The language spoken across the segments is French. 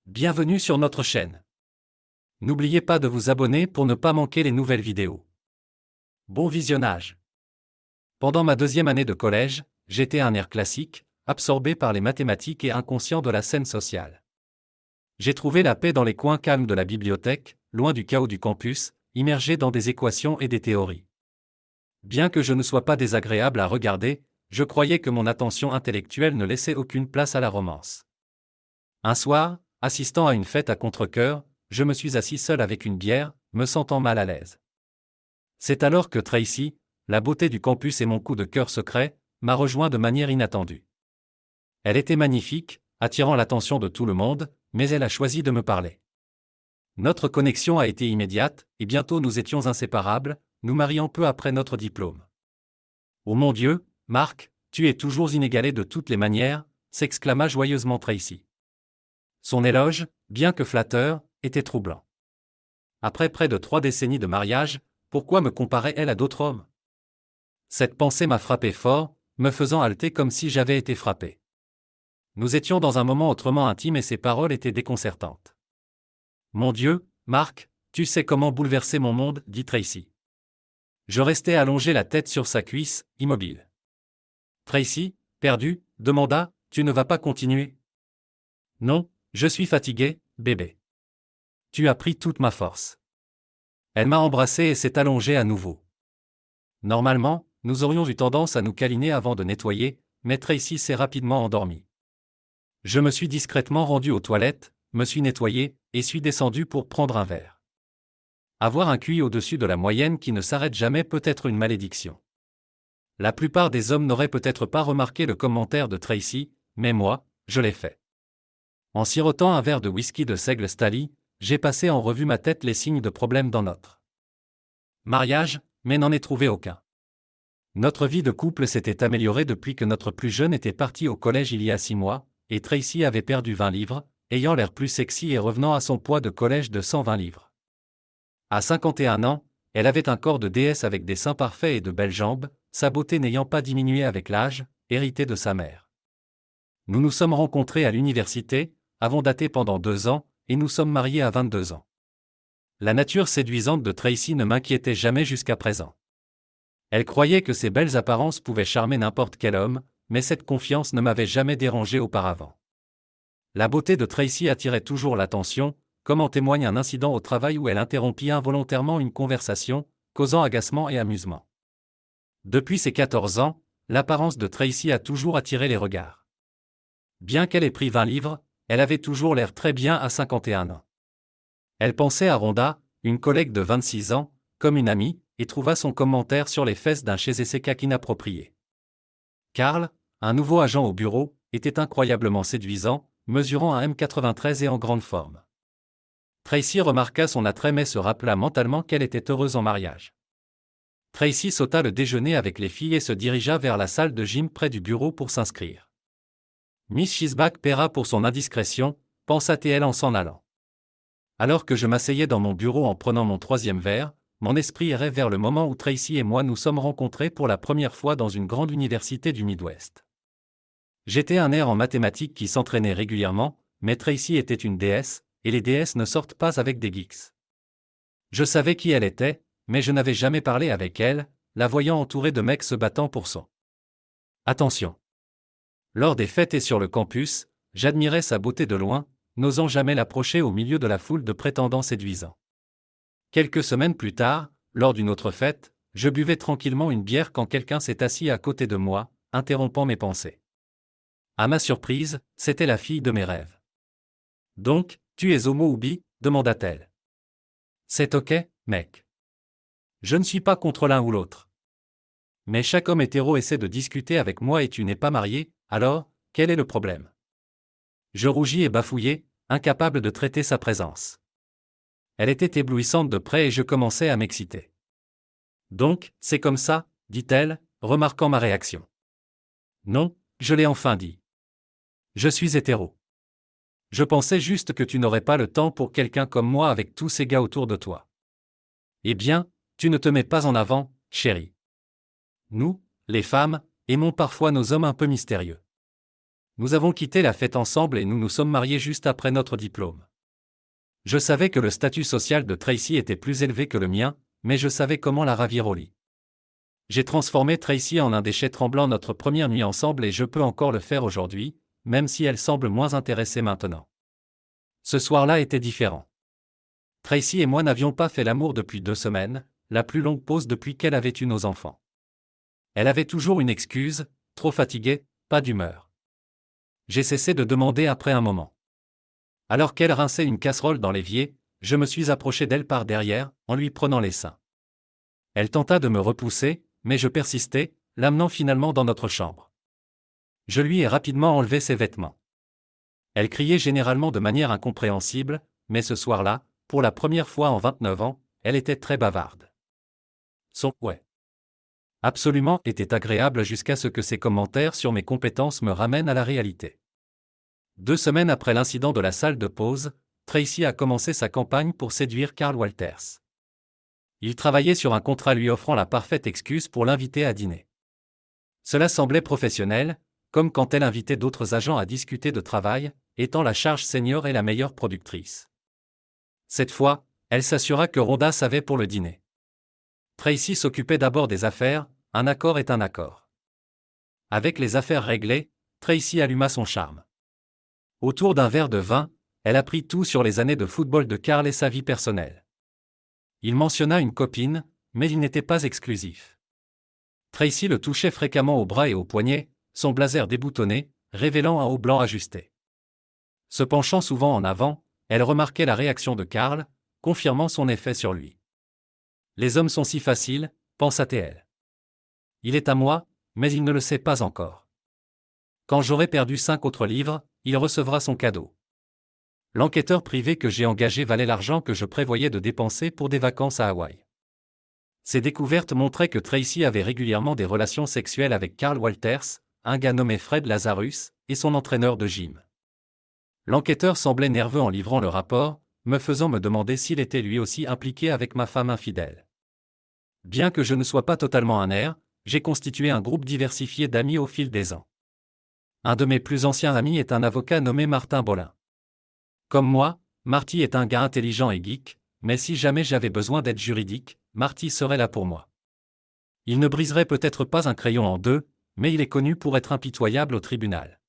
Bienvenue sur notre chaîne. N'oubliez pas de vous abonner pour ne pas manquer les nouvelles vidéos. Bon visionnage. Pendant ma deuxième année de collège, j'étais un air classique, absorbé par les mathématiques et inconscient de la scène sociale. J'ai trouvé la paix dans les coins calmes de la bibliothèque, loin du chaos du campus, immergé dans des équations et des théories. Bien que je ne sois pas désagréable à regarder, je croyais que mon attention intellectuelle ne laissait aucune place à la romance. Un soir, assistant à une fête à contre-cœur, je me suis assis seul avec une bière, me sentant mal à l'aise. C'est alors que Tracy, la beauté du campus et mon coup de cœur secret, m'a rejoint de manière inattendue. Elle était magnifique, attirant l'attention de tout le monde, mais elle a choisi de me parler. Notre connexion a été immédiate, et bientôt nous étions inséparables, nous mariant peu après notre diplôme. « Oh mon Dieu, Marc, tu es toujours inégalé de toutes les manières », s'exclama joyeusement Tracy. Son éloge, bien que flatteur, était troublant. Après près de 3 décennies de mariage, pourquoi me comparait-elle à d'autres hommes? Cette pensée m'a frappé fort, me faisant halter comme si j'avais été frappé. Nous étions dans un moment autrement intime et ses paroles étaient déconcertantes. Mon Dieu, Marc, tu sais comment bouleverser mon monde, dit Tracy. Je restais allongé la tête sur sa cuisse, immobile. Tracy, perdu, demanda, tu ne vas pas continuer? Non, je suis fatigué, bébé. Tu as pris toute ma force. Elle m'a embrassé et s'est allongée à nouveau. Normalement, nous aurions eu tendance à nous câliner avant de nettoyer, mais Tracy s'est rapidement endormie. Je me suis discrètement rendu aux toilettes, me suis nettoyé, et suis descendu pour prendre un verre. Avoir un QI au-dessus de la moyenne qui ne s'arrête jamais peut être une malédiction. La plupart des hommes n'auraient peut-être pas remarqué le commentaire de Tracy, mais moi, je l'ai fait. En sirotant un verre de whisky de seigle Stali, j'ai passé en revue ma tête les signes de problème dans notre mariage, mais n'en ai trouvé aucun. Notre vie de couple s'était améliorée depuis que notre plus jeune était parti au collège il y a 6 mois, et Tracy avait perdu 20 livres, ayant l'air plus sexy et revenant à son poids de collège de 120 livres. À 51 ans, elle avait un corps de déesse avec des seins parfaits et de belles jambes, sa beauté n'ayant pas diminué avec l'âge, héritée de sa mère. Nous nous sommes rencontrés à l'université, avons daté pendant 2 ans, et nous sommes mariés à 22 ans. La nature séduisante de Tracy ne m'inquiétait jamais jusqu'à présent. Elle croyait que ses belles apparences pouvaient charmer n'importe quel homme, mais cette confiance ne m'avait jamais dérangé auparavant. La beauté de Tracy attirait toujours l'attention, comme en témoigne un incident au travail où elle interrompit involontairement une conversation, causant agacement et amusement. Depuis ses 14 ans, l'apparence de Tracy a toujours attiré les regards. Bien qu'elle ait pris 20 livres, elle avait toujours l'air très bien à 51 ans. Elle pensait à Rhonda, une collègue de 26 ans, comme une amie, et trouva son commentaire sur les fesses d'un chez Esseka inapproprié. Carl, un nouveau agent au bureau, était incroyablement séduisant, mesurant un m93 et en grande forme. Tracy remarqua son attrait mais se rappela mentalement qu'elle était heureuse en mariage. Tracy sauta le déjeuner avec les filles et se dirigea vers la salle de gym près du bureau pour s'inscrire. Miss Schisbach paiera pour son indiscrétion, pensa-t-elle en s'en allant. Alors que je m'asseyais dans mon bureau en prenant mon 3e verre, mon esprit errait vers le moment où Tracy et moi nous sommes rencontrés pour la première fois dans une grande université du Midwest. J'étais un air en mathématiques qui s'entraînait régulièrement, mais Tracy était une déesse, et les déesses ne sortent pas avec des geeks. Je savais qui elle était, mais je n'avais jamais parlé avec elle, la voyant entourée de mecs se battant pour son attention. Lors des fêtes et sur le campus, j'admirais sa beauté de loin, n'osant jamais l'approcher au milieu de la foule de prétendants séduisants. Quelques semaines plus tard, lors d'une autre fête, je buvais tranquillement une bière quand quelqu'un s'est assis à côté de moi, interrompant mes pensées. À ma surprise, c'était la fille de mes rêves. « Donc, tu es homo ou bi ?» demanda-t-elle. « C'est ok, mec. Je ne suis pas contre l'un ou l'autre. Mais chaque homme hétéro essaie de discuter avec moi et tu n'es pas marié, alors, quel est le problème ?» Je rougis et bafouillai, incapable de traiter sa présence. Elle était éblouissante de près et je commençais à m'exciter. « Donc, c'est comme ça ?» dit-elle, remarquant ma réaction. « Non, je l'ai enfin dit. Je suis hétéro. Je pensais juste que tu n'aurais pas le temps pour quelqu'un comme moi avec tous ces gars autour de toi. Eh bien, tu ne te mets pas en avant, chérie. Nous, les femmes, aimons parfois nos hommes un peu mystérieux. Nous avons quitté la fête ensemble et nous nous sommes mariés juste après notre diplôme. Je savais que le statut social de Tracy était plus élevé que le mien, mais je savais comment la ravir au lit. J'ai transformé Tracy en un déchet tremblant notre première nuit ensemble et je peux encore le faire aujourd'hui, même si elle semble moins intéressée maintenant. Ce soir-là était différent. Tracy et moi n'avions pas fait l'amour depuis 2 semaines, la plus longue pause depuis qu'elle avait eu nos enfants. Elle avait toujours une excuse, trop fatiguée, pas d'humeur. J'ai cessé de demander après un moment. Alors qu'elle rinçait une casserole dans l'évier, je me suis approché d'elle par derrière, en lui prenant les seins. Elle tenta de me repousser, mais je persistais, l'amenant finalement dans notre chambre. Je lui ai rapidement enlevé ses vêtements. Elle criait généralement de manière incompréhensible, mais ce soir-là, pour la première fois en 29 ans, elle était très bavarde. Son « ouais » absolument était agréable jusqu'à ce que ses commentaires sur mes compétences me ramènent à la réalité. 2 semaines après l'incident de la salle de pause, Tracy a commencé sa campagne pour séduire Carl Walters. Il travaillait sur un contrat lui offrant la parfaite excuse pour l'inviter à dîner. Cela semblait professionnel, comme quand elle invitait d'autres agents à discuter de travail, étant la charge senior et la meilleure productrice. Cette fois, elle s'assura que Rhonda savait pour le dîner. Tracy s'occupait d'abord des affaires, un accord est un accord. Avec les affaires réglées, Tracy alluma son charme. Autour d'un verre de vin, elle apprit tout sur les années de football de Carl et sa vie personnelle. Il mentionna une copine, mais il n'était pas exclusif. Tracy le touchait fréquemment au bras et au poignet, son blazer déboutonné, révélant un haut blanc ajusté. Se penchant souvent en avant, elle remarquait la réaction de Carl, confirmant son effet sur lui. Les hommes sont si faciles, pensa-t-elle. Il est à moi, mais il ne le sait pas encore. Quand j'aurai perdu 5 autres livres, il recevra son cadeau. L'enquêteur privé que j'ai engagé valait l'argent que je prévoyais de dépenser pour des vacances à Hawaï. Ces découvertes montraient que Tracy avait régulièrement des relations sexuelles avec Carl Walters, un gars nommé Fred Lazarus, et son entraîneur de gym. L'enquêteur semblait nerveux en livrant le rapport, me faisant me demander s'il était lui aussi impliqué avec ma femme infidèle. Bien que je ne sois pas totalement un air, j'ai constitué un groupe diversifié d'amis au fil des ans. Un de mes plus anciens amis est un avocat nommé Martin Bolin. Comme moi, Marty est un gars intelligent et geek, mais si jamais j'avais besoin d'aide juridique, Marty serait là pour moi. Il ne briserait peut-être pas un crayon en deux, mais il est connu pour être impitoyable au tribunal.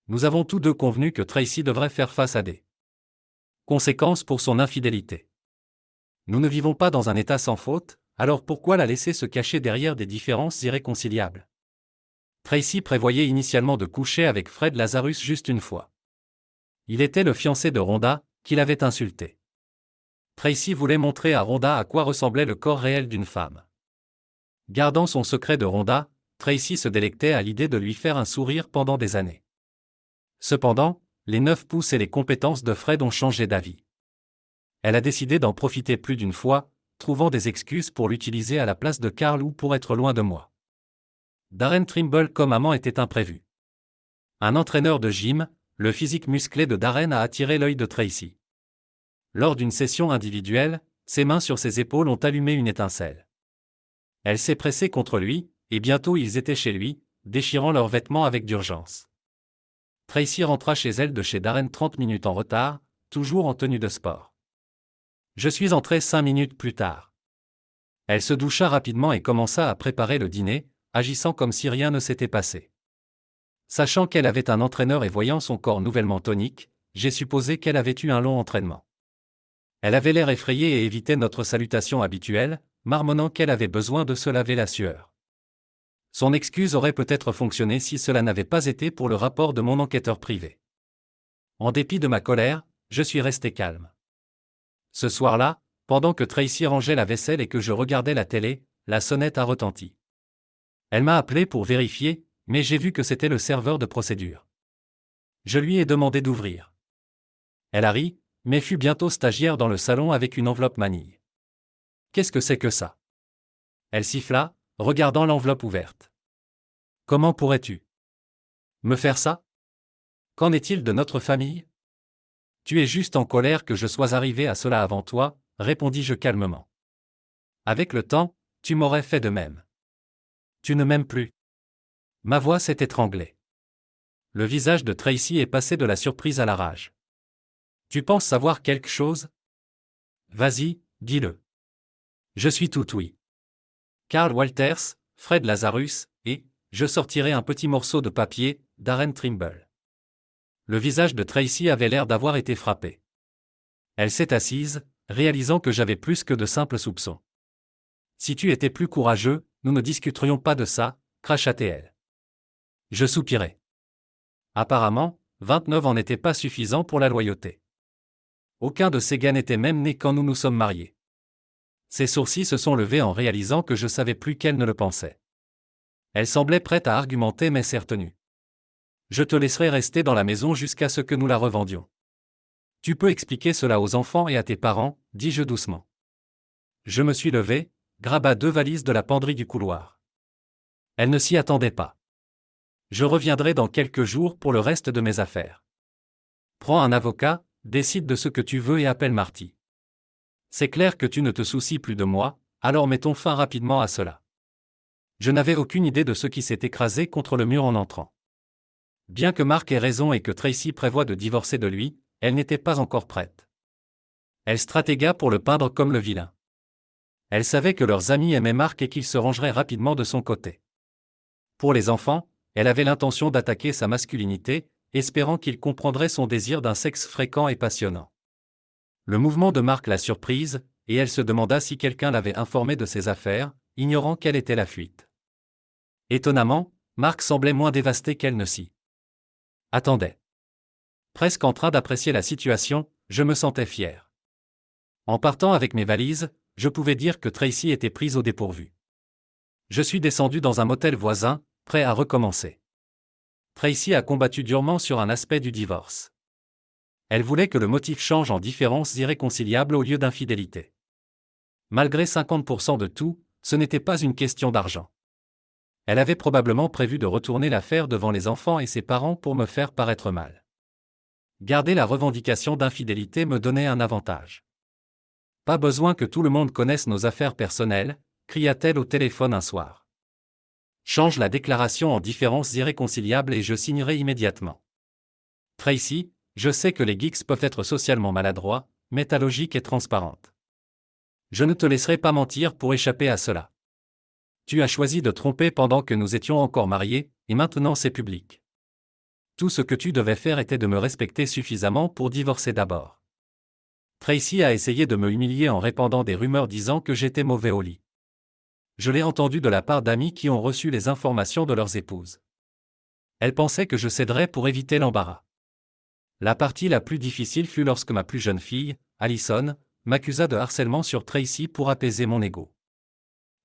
Nous avons tous deux convenu que Tracy devrait faire face à des conséquences pour son infidélité. Nous ne vivons pas dans un état sans faute, alors pourquoi la laisser se cacher derrière des différences irréconciliables? Tracy prévoyait initialement de coucher avec Fred Lazarus juste une fois. Il était le fiancé de Rhonda, qui l'avait insulté. Tracy voulait montrer à Rhonda à quoi ressemblait le corps réel d'une femme. Gardant son secret de Rhonda, Tracy se délectait à l'idée de lui faire un sourire pendant des années. Cependant, les 9 pouces et les compétences de Fred ont changé d'avis. Elle a décidé d'en profiter plus d'une fois, trouvant des excuses pour l'utiliser à la place de Carl ou pour être loin de moi. Darren Trimble comme amant était imprévu. Un entraîneur de gym, le physique musclé de Darren a attiré l'œil de Tracy. Lors d'une session individuelle, ses mains sur ses épaules ont allumé une étincelle. Elle s'est pressée contre lui, et bientôt ils étaient chez lui, déchirant leurs vêtements avec d'urgence. Tracy rentra chez elle de chez Darren 30 minutes en retard, toujours en tenue de sport. Je suis entré 5 minutes plus tard. Elle se doucha rapidement et commença à préparer le dîner, agissant comme si rien ne s'était passé. Sachant qu'elle avait un entraîneur et voyant son corps nouvellement tonique, j'ai supposé qu'elle avait eu un long entraînement. Elle avait l'air effrayée et évitait notre salutation habituelle, marmonnant qu'elle avait besoin de se laver la sueur. Son excuse aurait peut-être fonctionné si cela n'avait pas été pour le rapport de mon enquêteur privé. En dépit de ma colère, je suis resté calme. Ce soir-là, pendant que Tracy rangeait la vaisselle et que je regardais la télé, la sonnette a retenti. Elle m'a appelé pour vérifier, mais j'ai vu que c'était le serveur de procédure. Je lui ai demandé d'ouvrir. Elle a ri, mais fut bientôt stagiaire dans le salon avec une enveloppe manille. Qu'est-ce que c'est que ça? Elle siffla, regardant l'enveloppe ouverte. Comment pourrais-tu me faire ça? Qu'en est-il de notre famille? Tu es juste en colère que je sois arrivé à cela avant toi, répondis-je calmement. Avec le temps, tu m'aurais fait de même. Tu ne m'aimes plus. Ma voix s'est étranglée. Le visage de Tracy est passé de la surprise à la rage. Tu penses savoir quelque chose? Vas-y, dis-le. Je suis tout oui. Karl Walters, Fred Lazarus, et, je sortirai un petit morceau de papier, Darren Trimble. Le visage de Tracy avait l'air d'avoir été frappé. Elle s'est assise, réalisant que j'avais plus que de simples soupçons. Si tu étais plus courageux, nous ne discuterions pas de ça, cracha-t-elle. Je soupirai. Apparemment, 29 ans n'était pas suffisant pour la loyauté. Aucun de ces gars n'était même né quand nous nous sommes mariés. Ses sourcils se sont levés en réalisant que je savais plus qu'elle ne le pensait. Elle semblait prête à argumenter mais s'est retenue. Je te laisserai rester dans la maison jusqu'à ce que nous la revendions. Tu peux expliquer cela aux enfants et à tes parents, dis-je doucement. Je me suis levé, graba 2 valises de la penderie du couloir. Elle ne s'y attendait pas. Je reviendrai dans quelques jours pour le reste de mes affaires. Prends un avocat, décide de ce que tu veux et appelle Marty. C'est clair que tu ne te soucies plus de moi, alors mettons fin rapidement à cela. Je n'avais aucune idée de ce qui s'est écrasé contre le mur en entrant. Bien que Mark ait raison et que Tracy prévoit de divorcer de lui, elle n'était pas encore prête. Elle stratégua pour le peindre comme le vilain. Elle savait que leurs amis aimaient Mark et qu'il se rangerait rapidement de son côté. Pour les enfants, elle avait l'intention d'attaquer sa masculinité, espérant qu'il comprendrait son désir d'un sexe fréquent et passionnant. Le mouvement de Mark la surprise, et elle se demanda si quelqu'un l'avait informé de ses affaires, ignorant quelle était la fuite. Étonnamment, Mark semblait moins dévasté qu'elle ne s'y attendait. Presque en train d'apprécier la situation, je me sentais fier. En partant avec mes valises, je pouvais dire que Tracy était prise au dépourvu. Je suis descendu dans un motel voisin, prêt à recommencer. Tracy a combattu durement sur un aspect du divorce. Elle voulait que le motif change en différences irréconciliables au lieu d'infidélité. Malgré 50% de tout, ce n'était pas une question d'argent. Elle avait probablement prévu de retourner l'affaire devant les enfants et ses parents pour me faire paraître mal. Garder la revendication d'infidélité me donnait un avantage. Pas besoin que tout le monde connaisse nos affaires personnelles, cria-t-elle au téléphone un soir. Change la déclaration en différences irréconciliables et je signerai immédiatement. Tracy, je sais que les geeks peuvent être socialement maladroits, mais ta logique est transparente. Je ne te laisserai pas mentir pour échapper à cela. Tu as choisi de tromper pendant que nous étions encore mariés, et maintenant c'est public. Tout ce que tu devais faire était de me respecter suffisamment pour divorcer d'abord. Tracy a essayé de me humilier en répandant des rumeurs disant que j'étais mauvais au lit. Je l'ai entendu de la part d'amis qui ont reçu les informations de leurs épouses. Elle pensait que je céderais pour éviter l'embarras. La partie la plus difficile fut lorsque ma plus jeune fille, Allison, m'accusa de harcèlement sur Tracy pour apaiser mon ego.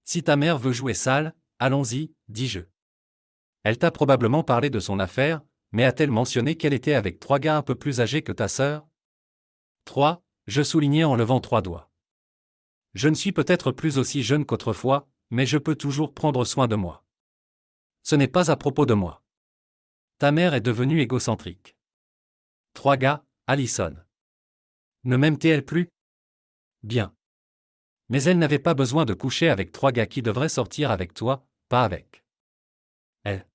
Si ta mère veut jouer sale, allons-y, dis-je. Elle t'a probablement parlé de son affaire, mais a-t-elle mentionné qu'elle était avec 3 gars un peu plus âgés que ta sœur? 3, je soulignai en levant 3 doigts. Je ne suis peut-être plus aussi jeune qu'autrefois, mais je peux toujours prendre soin de moi. Ce n'est pas à propos de moi. Ta mère est devenue égocentrique. 3 gars, Allison. Ne m'aime-t-elle plus? Bien. Mais elle n'avait pas besoin de coucher avec 3 gars qui devraient sortir avec toi, pas avec elle.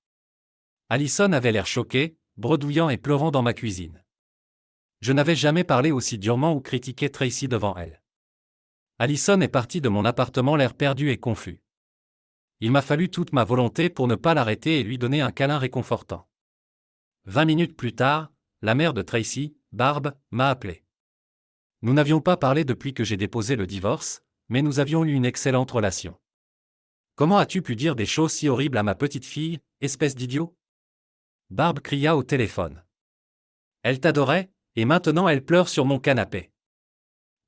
Allison avait l'air choqué, bredouillant et pleurant dans ma cuisine. Je n'avais jamais parlé aussi durement ou critiqué Tracy devant elle. Allison est partie de mon appartement l'air perdu et confus. Il m'a fallu toute ma volonté pour ne pas l'arrêter et lui donner un câlin réconfortant. 20 minutes plus tard, la mère de Tracy, Barb, m'a appelé. Nous n'avions pas parlé depuis que j'ai déposé le divorce, mais nous avions eu une excellente relation. Comment as-tu pu dire des choses si horribles à ma petite fille, espèce d'idiot? Barb cria au téléphone. Elle t'adorait, et maintenant elle pleure sur mon canapé.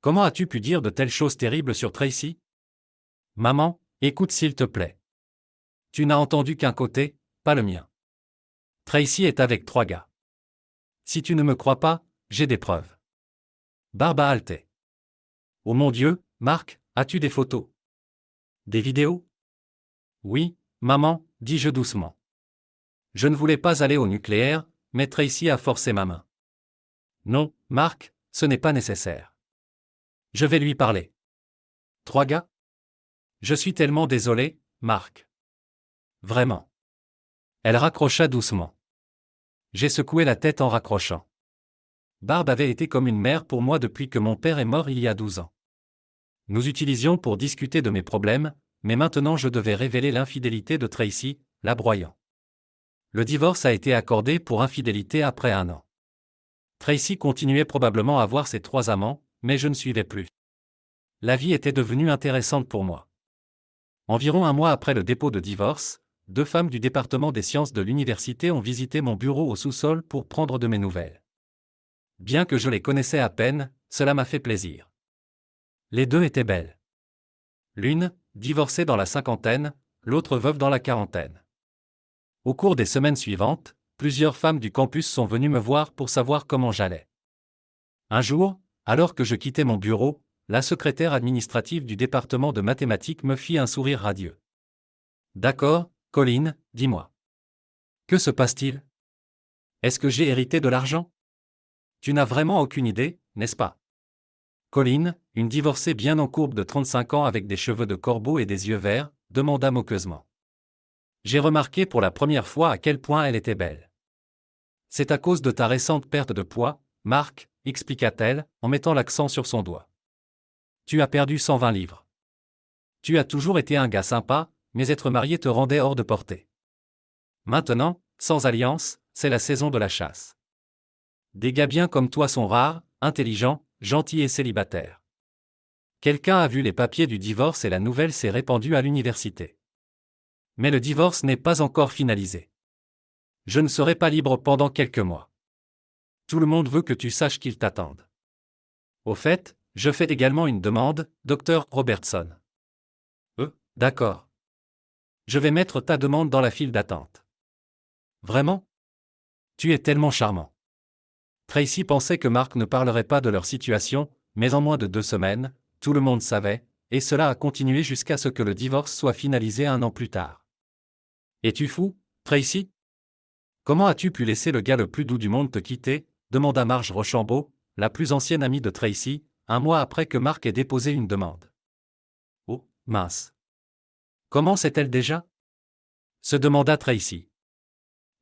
Comment as-tu pu dire de telles choses terribles sur Tracy? Maman, écoute s'il te plaît. Tu n'as entendu qu'un côté, pas le mien. Tracy est avec 3 gars. Si tu ne me crois pas, j'ai des preuves. Barb a haleté. Oh mon Dieu, Marc, as-tu des photos? Des vidéos? Oui, maman, dis-je doucement. Je ne voulais pas aller au nucléaire, mais Tracy a forcé ma main. Non, Marc, ce n'est pas nécessaire. Je vais lui parler. 3 gars? Je suis tellement désolé, Marc. Vraiment. Elle raccrocha doucement. J'ai secoué la tête en raccrochant. Barb avait été comme une mère pour moi depuis que mon père est mort il y a 12 ans. Nous utilisions pour discuter de mes problèmes, mais maintenant je devais révéler l'infidélité de Tracy, la broyant. Le divorce a été accordé pour infidélité après 1 an. Tracy continuait probablement à voir ses 3 amants, mais je ne suivais plus. La vie était devenue intéressante pour moi. Environ 1 mois après le dépôt de divorce, 2 femmes du département des sciences de l'université ont visité mon bureau au sous-sol pour prendre de mes nouvelles. Bien que je les connaissais à peine, cela m'a fait plaisir. Les 2 étaient belles. L'une, divorcée dans la 50aine, l'autre veuve dans la 40aine. Au cours des semaines suivantes, plusieurs femmes du campus sont venues me voir pour savoir comment j'allais. Un jour, alors que je quittais mon bureau, la secrétaire administrative du département de mathématiques me fit un sourire radieux. « D'accord, Colin, dis-moi. Que se passe-t-il? Est-ce que j'ai hérité de l'argent? Tu n'as vraiment aucune idée, n'est-ce pas? » Colin, une divorcée bien en courbe de 35 ans avec des cheveux de corbeau et des yeux verts, demanda moqueusement. J'ai remarqué pour la première fois à quel point elle était belle. C'est à cause de ta récente perte de poids, Marc, expliqua-t-elle, en mettant l'accent sur son doigt. Tu as perdu 120 livres. Tu as toujours été un gars sympa, mais être marié te rendait hors de portée. Maintenant, sans alliance, c'est la saison de la chasse. Des gars bien comme toi sont rares, intelligents, gentils et célibataires. Quelqu'un a vu les papiers du divorce et la nouvelle s'est répandue à l'université. Mais le divorce n'est pas encore finalisé. Je ne serai pas libre pendant quelques mois. Tout le monde veut que tu saches qu'ils t'attendent. Au fait, je fais également une demande, Dr. Robertson. D'accord. Je vais mettre ta demande dans la file d'attente. Vraiment? Tu es tellement charmant. Tracy pensait que Mark ne parlerait pas de leur situation, mais en moins de 2 semaines, tout le monde savait, et cela a continué jusqu'à ce que le divorce soit finalisé 1 an plus tard. Es-tu fou, Tracy? Comment as-tu pu laisser le gars le plus doux du monde te quitter? Demanda Marge Rochambeau, la plus ancienne amie de Tracy, 1 mois après que Mark ait déposé une demande. Oh, mince. Comment sait-elle déjà? Se demanda Tracy.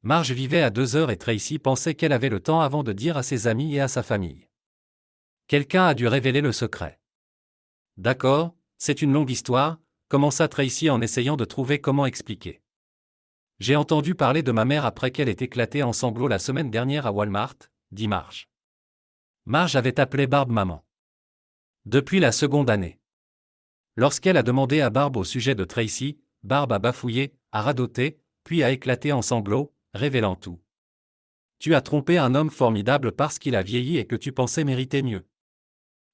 Marge vivait à 2 heures et Tracy pensait qu'elle avait le temps avant de dire à ses amis et à sa famille. Quelqu'un a dû révéler le secret. D'accord, c'est une longue histoire, commença Tracy en essayant de trouver comment expliquer. J'ai entendu parler de ma mère après qu'elle ait éclaté en sanglots la semaine dernière à Walmart, dit Marge. Marge avait appelé Barb maman. Depuis la seconde année. Lorsqu'elle a demandé à Barb au sujet de Tracy, Barb a bafouillé, a radoté, puis a éclaté en sanglots, révélant tout. Tu as trompé un homme formidable parce qu'il a vieilli et que tu pensais mériter mieux.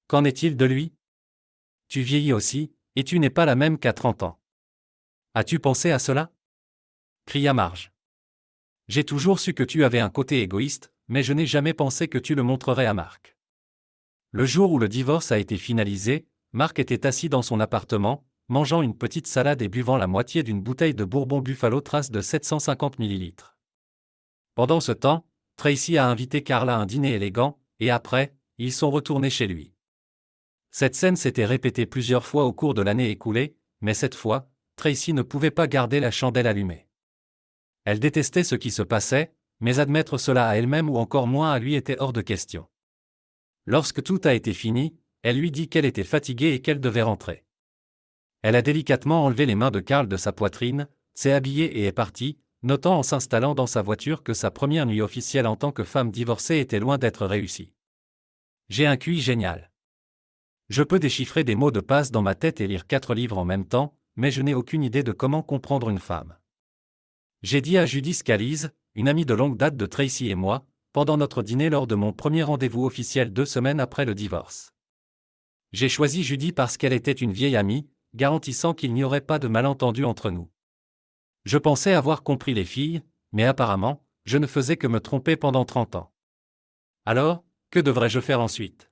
Qu'en est-il de lui? Tu vieillis aussi, et tu n'es pas la même qu'à 30 ans. As-tu pensé à cela? Cria Marge. J'ai toujours su que tu avais un côté égoïste, mais je n'ai jamais pensé que tu le montrerais à Marc. Le jour où le divorce a été finalisé, Marc était assis dans son appartement, mangeant une petite salade et buvant la moitié d'une bouteille de Bourbon Buffalo Trace de 750 ml. Pendant ce temps, Tracy a invité Carl à un dîner élégant, et après, ils sont retournés chez lui. Cette scène s'était répétée plusieurs fois au cours de l'année écoulée, mais cette fois, Tracy ne pouvait pas garder la chandelle allumée. Elle détestait ce qui se passait, mais admettre cela à elle-même ou encore moins à lui était hors de question. Lorsque tout a été fini, elle lui dit qu'elle était fatiguée et qu'elle devait rentrer. Elle a délicatement enlevé les mains de Carl de sa poitrine, s'est habillée et est partie, notant en s'installant dans sa voiture que sa première nuit officielle en tant que femme divorcée était loin d'être réussie. J'ai un QI génial. Je peux déchiffrer des mots de passe dans ma tête et lire 4 livres en même temps, mais je n'ai aucune idée de comment comprendre une femme. J'ai dit à Judy Scalise, une amie de longue date de Tracy et moi, pendant notre dîner lors de mon premier rendez-vous officiel 2 semaines après le divorce. J'ai choisi Judy parce qu'elle était une vieille amie, garantissant qu'il n'y aurait pas de malentendu entre nous. Je pensais avoir compris les filles, mais apparemment, je ne faisais que me tromper pendant 30 ans. Alors, que devrais-je faire ensuite?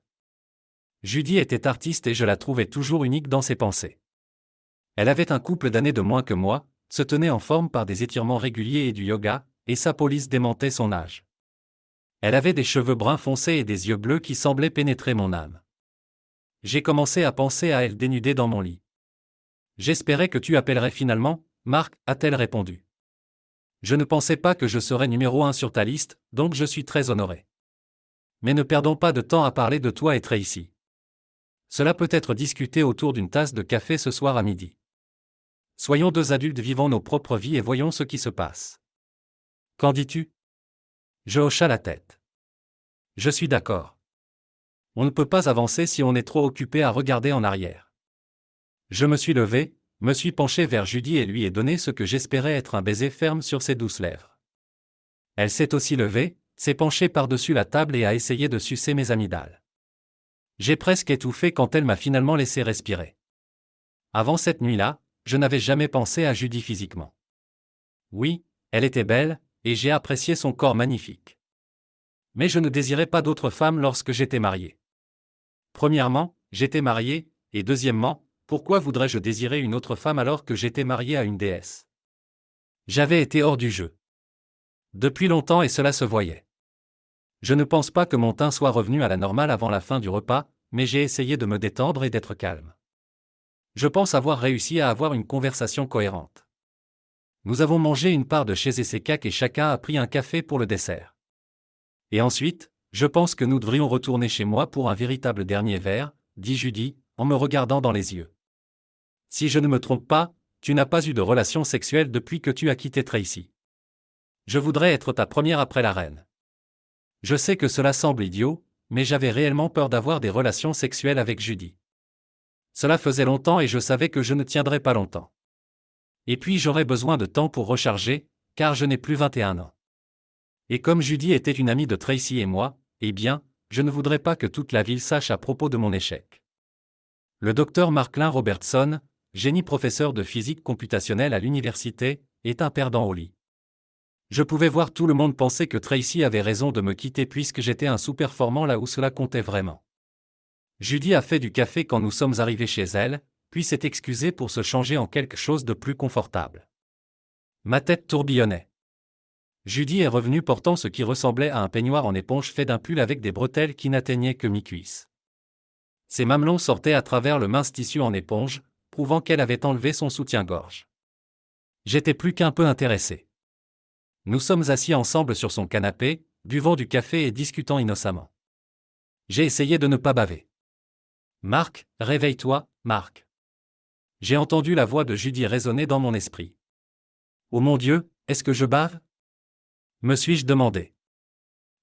Judy était artiste et je la trouvais toujours unique dans ses pensées. Elle avait un couple d'années de moins que moi, se tenait en forme par des étirements réguliers et du yoga, et sa police démentait son âge. Elle avait des cheveux bruns foncés et des yeux bleus qui semblaient pénétrer mon âme. J'ai commencé à penser à elle dénudée dans mon lit. J'espérais que tu appellerais finalement, Marc, a-t-elle répondu. Je ne pensais pas que je serais numéro 1 sur ta liste, donc je suis très honoré. Mais ne perdons pas de temps à parler de toi et Tracy. Cela peut être discuté autour d'une tasse de café ce soir à midi. Soyons deux adultes vivant nos propres vies et voyons ce qui se passe. Qu'en dis-tu? Je hocha la tête. Je suis d'accord. On ne peut pas avancer si on est trop occupé à regarder en arrière. Je me suis levé, me suis penché vers Judy et lui ai donné ce que j'espérais être un baiser ferme sur ses douces lèvres. Elle s'est aussi levée, s'est penchée par-dessus la table et a essayé de sucer mes amygdales. J'ai presque étouffé quand elle m'a finalement laissé respirer. Avant cette nuit-là, je n'avais jamais pensé à Judy physiquement. Oui, elle était belle, et j'ai apprécié son corps magnifique. Mais je ne désirais pas d'autre femme lorsque j'étais marié. Premièrement, j'étais marié, et deuxièmement, pourquoi voudrais-je désirer une autre femme alors que j'étais marié à une déesse? J'avais été hors du jeu. Depuis longtemps et cela se voyait. Je ne pense pas que mon teint soit revenu à la normale avant la fin du repas, mais j'ai essayé de me détendre et d'être calme. Je pense avoir réussi à avoir une conversation cohérente. Nous avons mangé une part de chez Essekak et chacun a pris un café pour le dessert. Et ensuite, je pense que nous devrions retourner chez moi pour un véritable dernier verre, dit Judy, en me regardant dans les yeux. Si je ne me trompe pas, tu n'as pas eu de relation sexuelle depuis que tu as quitté Tracy. Je voudrais être ta première après la reine. Je sais que cela semble idiot, mais j'avais réellement peur d'avoir des relations sexuelles avec Judy. Cela faisait longtemps et je savais que je ne tiendrais pas longtemps. Et puis j'aurais besoin de temps pour recharger, car je n'ai plus 21 ans. Et comme Judy était une amie de Tracy et moi, eh bien, je ne voudrais pas que toute la ville sache à propos de mon échec. Le docteur Marklin Robertson, génie professeur de physique computationnelle à l'université, est un perdant au lit. Je pouvais voir tout le monde penser que Tracy avait raison de me quitter puisque j'étais un sous-performant là où cela comptait vraiment. Judy a fait du café quand nous sommes arrivés chez elle, puis s'est excusée pour se changer en quelque chose de plus confortable. Ma tête tourbillonnait. Judy est revenue portant ce qui ressemblait à un peignoir en éponge fait d'un pull avec des bretelles qui n'atteignaient que mi-cuisse. Ses mamelons sortaient à travers le mince tissu en éponge, prouvant qu'elle avait enlevé son soutien-gorge. J'étais plus qu'un peu intéressé. Nous sommes assis ensemble sur son canapé, buvant du café et discutant innocemment. J'ai essayé de ne pas baver. Marc, réveille-toi, Marc. J'ai entendu la voix de Judy résonner dans mon esprit. Oh mon Dieu, est-ce que je bave? Me suis-je demandé.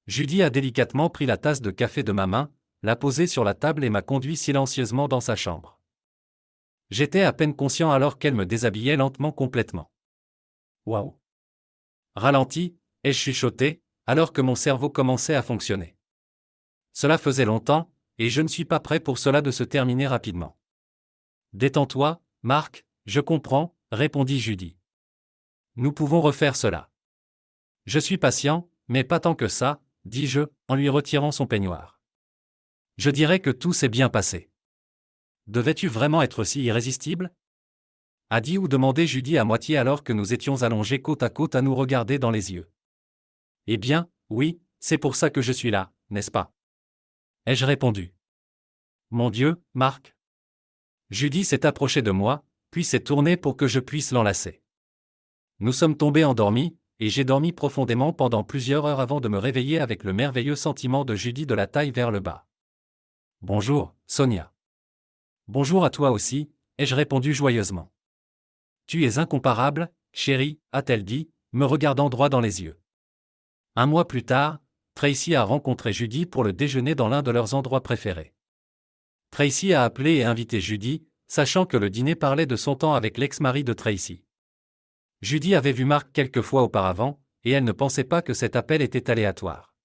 Judy a délicatement pris la tasse de café de ma main, l'a posée sur la table et m'a conduit silencieusement dans sa chambre. J'étais à peine conscient alors qu'elle me déshabillait lentement complètement. Waouh! Ralenti, ai-je chuchoté, alors que mon cerveau commençait à fonctionner. Cela faisait longtemps, et je ne suis pas prêt pour cela de se terminer rapidement. Détends-toi, Marc, je comprends, répondit Judy. Nous pouvons refaire cela. Je suis patient, mais pas tant que ça, dis-je, en lui retirant son peignoir. Je dirais que tout s'est bien passé. Devais-tu vraiment être si irrésistible? A dit ou demandé Judy à moitié alors que nous étions allongés côte à côte à nous regarder dans les yeux. Eh bien, oui, c'est pour ça que je suis là, n'est-ce pas? Ai-je répondu. Mon Dieu, Marc. Judy s'est approchée de moi, puis s'est tournée pour que je puisse l'enlacer. Nous sommes tombés endormis, et j'ai dormi profondément pendant plusieurs heures avant de me réveiller avec le merveilleux sentiment de Judy de la taille vers le bas. Bonjour, Sonia. Bonjour à toi aussi, ai-je répondu joyeusement. Tu es incomparable, chérie, a-t-elle dit, me regardant droit dans les yeux. Un mois plus tard, Tracy a rencontré Judy pour le déjeuner dans l'un de leurs endroits préférés. Tracy a appelé et invité Judy, sachant que le dîner parlait de son temps avec l'ex-mari de Tracy. Judy avait vu Marc quelques fois auparavant, et elle ne pensait pas que cet appel était aléatoire.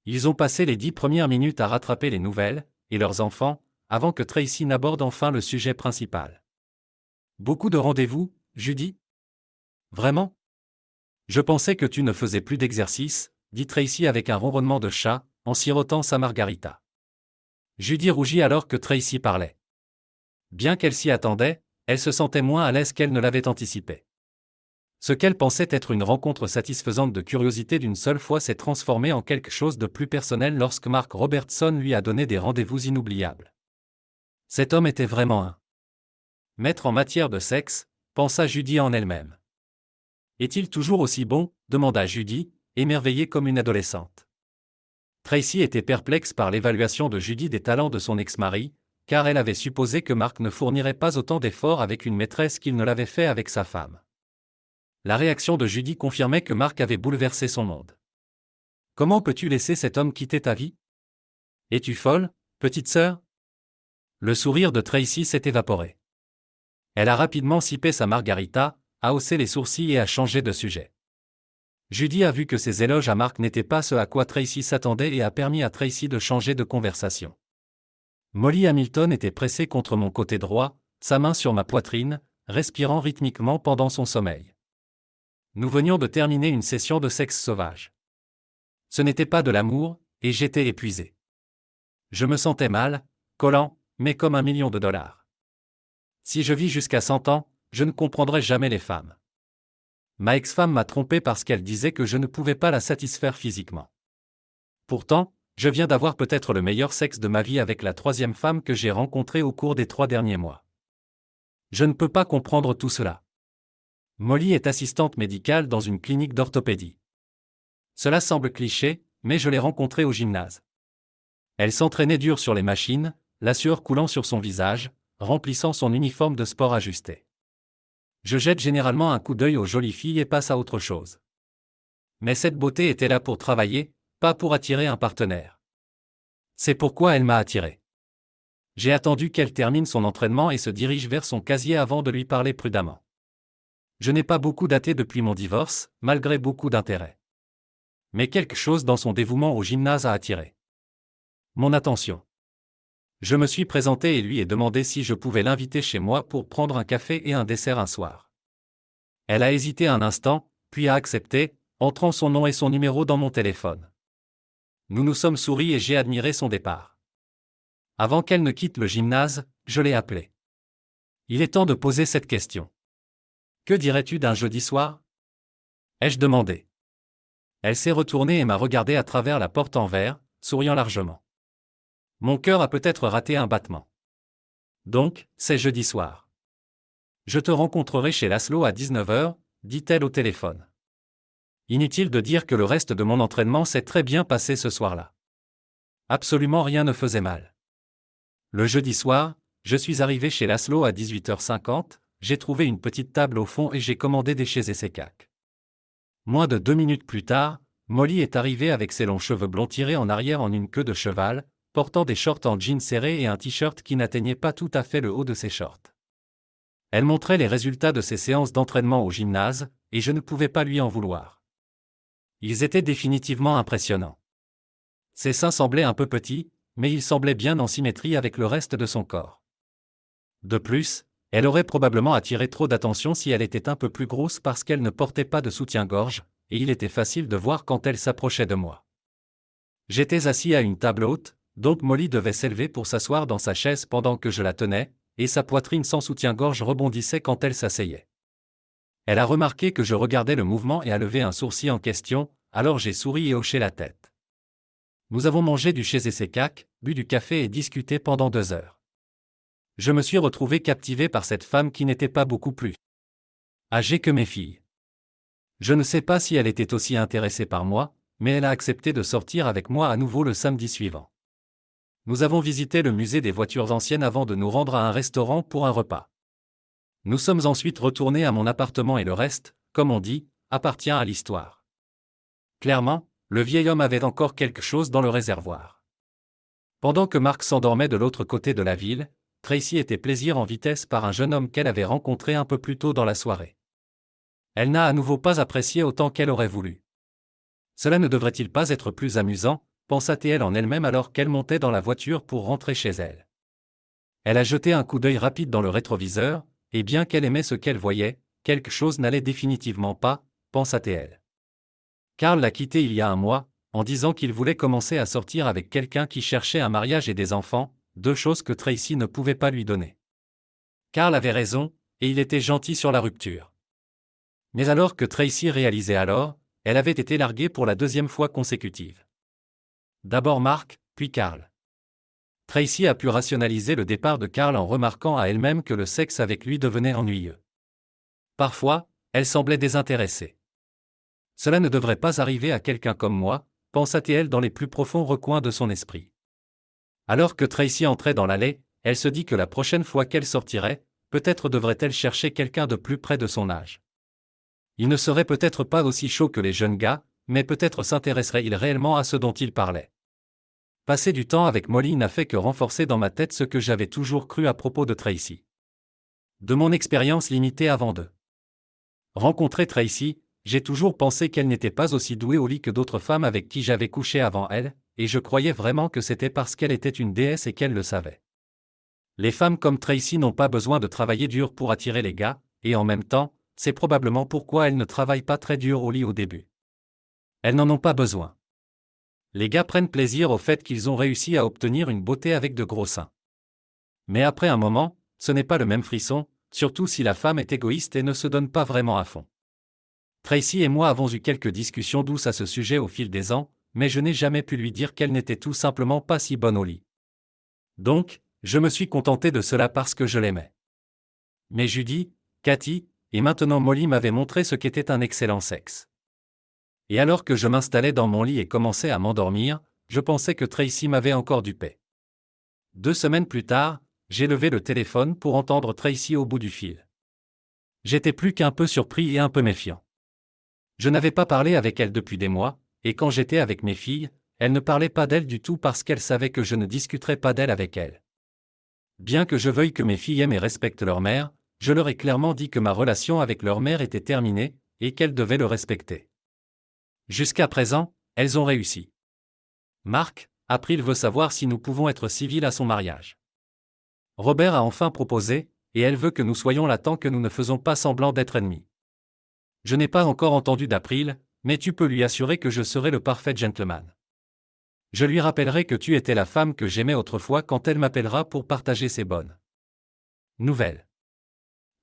Ils ont passé les 10 premières minutes à rattraper les nouvelles, et leurs enfants, avant que Tracy n'aborde enfin le sujet principal. Beaucoup de rendez-vous, Judy? Vraiment? Je pensais que tu ne faisais plus d'exercice, dit Tracy avec un ronronnement de chat, en sirotant sa margarita. Judy rougit alors que Tracy parlait. Bien qu'elle s'y attendait, elle se sentait moins à l'aise qu'elle ne l'avait anticipé. Ce qu'elle pensait être une rencontre satisfaisante de curiosité d'une seule fois s'est transformé en quelque chose de plus personnel lorsque Mark Robertson lui a donné des rendez-vous inoubliables. Cet homme était vraiment un maître en matière de sexe, pensa Judy en elle-même. Est-il toujours aussi bon ? Demanda Judy, émerveillée comme une adolescente. Tracy était perplexe par l'évaluation de Judy des talents de son ex-mari, car elle avait supposé que Mark ne fournirait pas autant d'efforts avec une maîtresse qu'il ne l'avait fait avec sa femme. La réaction de Judy confirmait que Mark avait bouleversé son monde. Comment peux-tu laisser cet homme quitter ta vie ? Es-tu folle, petite sœur ? Le sourire de Tracy s'est évaporé. Elle a rapidement sippé sa margarita, a haussé les sourcils et a changé de sujet. Judy a vu que ses éloges à Mark n'étaient pas ce à quoi Tracy s'attendait et a permis à Tracy de changer de conversation. Molly Hamilton était pressée contre mon côté droit, sa main sur ma poitrine, respirant rythmiquement pendant son sommeil. Nous venions de terminer une session de sexe sauvage. Ce n'était pas de l'amour, et j'étais épuisé. Je me sentais mal, collant, mais comme $1 million. Si je vis jusqu'à 100 ans, je ne comprendrai jamais les femmes. Ma ex-femme m'a trompé parce qu'elle disait que je ne pouvais pas la satisfaire physiquement. Pourtant, je viens d'avoir peut-être le meilleur sexe de ma vie avec la 3e femme que j'ai rencontrée au cours des 3 derniers mois. Je ne peux pas comprendre tout cela. Molly est assistante médicale dans une clinique d'orthopédie. Cela semble cliché, mais je l'ai rencontrée au gymnase. Elle s'entraînait dur sur les machines, la sueur coulant sur son visage, remplissant son uniforme de sport ajusté. Je jette généralement un coup d'œil aux jolies filles et passe à autre chose. Mais cette beauté était là pour travailler, pas pour attirer un partenaire. C'est pourquoi elle m'a attiré. J'ai attendu qu'elle termine son entraînement et se dirige vers son casier avant de lui parler prudemment. Je n'ai pas beaucoup daté depuis mon divorce, malgré beaucoup d'intérêt. Mais quelque chose dans son dévouement au gymnase a attiré mon attention. Je me suis présenté et lui ai demandé si je pouvais l'inviter chez moi pour prendre un café et un dessert un soir. Elle a hésité un instant, puis a accepté, entrant son nom et son numéro dans mon téléphone. Nous nous sommes souris et j'ai admiré son départ. Avant qu'elle ne quitte le gymnase, je l'ai appelée. Il est temps de poser cette question. Que dirais-tu d'un jeudi soir ? Ai-je demandé. Elle s'est retournée et m'a regardé à travers la porte en verre, souriant largement. Mon cœur a peut-être raté un battement. Donc, c'est jeudi soir. Je te rencontrerai chez Laszlo à 19h, dit-elle au téléphone. Inutile de dire que le reste de mon entraînement s'est très bien passé ce soir-là. Absolument rien ne faisait mal. Le jeudi soir, je suis arrivé chez Laszlo à 18h50, j'ai trouvé une petite table au fond et j'ai commandé des chaises et ses caques. Moins de 2 minutes plus tard, Molly est arrivée avec ses longs cheveux blonds tirés en arrière en une queue de cheval, portant des shorts en jean serré et un t-shirt qui n'atteignait pas tout à fait le haut de ses shorts. Elle montrait les résultats de ses séances d'entraînement au gymnase, et je ne pouvais pas lui en vouloir. Ils étaient définitivement impressionnants. Ses seins semblaient un peu petits, mais ils semblaient bien en symétrie avec le reste de son corps. De plus, elle aurait probablement attiré trop d'attention si elle était un peu plus grosse parce qu'elle ne portait pas de soutien-gorge, et il était facile de voir quand elle s'approchait de moi. J'étais assis à une table haute, donc Molly devait s'élever pour s'asseoir dans sa chaise pendant que je la tenais, et sa poitrine sans soutien-gorge rebondissait quand elle s'asseyait. Elle a remarqué que je regardais le mouvement et a levé un sourcil en question, alors j'ai souri et hoché la tête. Nous avons mangé du chez Essekak, bu du café et discuté pendant 2 heures. Je me suis retrouvé captivé par cette femme qui n'était pas beaucoup plus âgée que mes filles. Je ne sais pas si elle était aussi intéressée par moi, mais elle a accepté de sortir avec moi à nouveau le samedi suivant. Nous avons visité le musée des voitures anciennes avant de nous rendre à un restaurant pour un repas. Nous sommes ensuite retournés à mon appartement et le reste, comme on dit, appartient à l'histoire. Clairement, le vieil homme avait encore quelque chose dans le réservoir. Pendant que Mark s'endormait de l'autre côté de la ville, Tracy était plaisir en vitesse par un jeune homme qu'elle avait rencontré un peu plus tôt dans la soirée. Elle n'a à nouveau pas apprécié autant qu'elle aurait voulu. Cela ne devrait-il pas être plus amusant, pensa-t-elle en elle-même alors qu'elle montait dans la voiture pour rentrer chez elle. Elle a jeté un coup d'œil rapide dans le rétroviseur, et bien qu'elle aimait ce qu'elle voyait, quelque chose n'allait définitivement pas, pensa-t-elle. Carl l'a quitté il y a un mois, en disant qu'il voulait commencer à sortir avec quelqu'un qui cherchait un mariage et des enfants, 2 choses que Tracy ne pouvait pas lui donner. Carl avait raison, et il était gentil sur la rupture. Mais alors que Tracy réalisait alors, elle avait été larguée pour la 2e fois consécutive. D'abord Mark, puis Carl. Tracy a pu rationaliser le départ de Carl en remarquant à elle-même que le sexe avec lui devenait ennuyeux. Parfois, Elle semblait désintéressée. Cela ne devrait pas arriver à quelqu'un comme moi, pensa-t-elle dans les plus profonds recoins de son esprit. Alors que Tracy entrait dans l'allée, elle se dit que la prochaine fois qu'elle sortirait, peut-être devrait-elle chercher quelqu'un de plus près de son âge. Il ne serait peut-être pas aussi chaud que les jeunes gars, mais peut-être s'intéresserait-il réellement à ce dont il parlait. Passer du temps avec Molly n'a fait que renforcer dans ma tête ce que j'avais toujours cru à propos de Tracy. De mon expérience limitée avant de rencontrer Tracy, j'ai toujours pensé qu'elle n'était pas aussi douée au lit que d'autres femmes avec qui j'avais couché avant elle, et je croyais vraiment que c'était parce qu'elle était une déesse et qu'elle le savait. Les femmes comme Tracy n'ont pas besoin de travailler dur pour attirer les gars, et en même temps, c'est probablement pourquoi elles ne travaillent pas très dur au lit au début. Elles n'en ont pas besoin. Les gars prennent plaisir au fait qu'ils ont réussi à obtenir une beauté avec de gros seins. Mais après un moment, ce n'est pas le même frisson, surtout si la femme est égoïste et ne se donne pas vraiment à fond. Tracy et moi avons eu quelques discussions douces à ce sujet au fil des ans, mais je n'ai jamais pu lui dire qu'elle n'était tout simplement pas si bonne au lit. Donc, je me suis contenté de cela parce que je l'aimais. Mais Judy, Cathy, et maintenant Molly m'avaient montré ce qu'était un excellent sexe. Et alors que je m'installais dans mon lit et commençais à m'endormir, je pensais que Tracy m'avait encore dupé. 2 semaines plus tard, j'ai levé le téléphone pour entendre Tracy au bout du fil. J'étais plus qu'un peu surpris et un peu méfiant. Je n'avais pas parlé avec elle depuis des mois, et quand j'étais avec mes filles, elle ne parlait pas d'elle du tout parce qu'elle savait que je ne discuterais pas d'elle avec elle. Bien que je veuille que mes filles aiment et respectent leur mère, je leur ai clairement dit que ma relation avec leur mère était terminée, et qu'elles devaient le respecter. Jusqu'à présent, elles ont réussi. Marc, April veut savoir si nous pouvons être civils à son mariage. Robert a enfin proposé, et elle veut que nous soyons là tant que nous ne faisons pas semblant d'être ennemis. Je n'ai pas encore entendu d'April, mais tu peux lui assurer que je serai le parfait gentleman. Je lui rappellerai que tu étais la femme que j'aimais autrefois quand elle m'appellera pour partager ses bonnes nouvelles.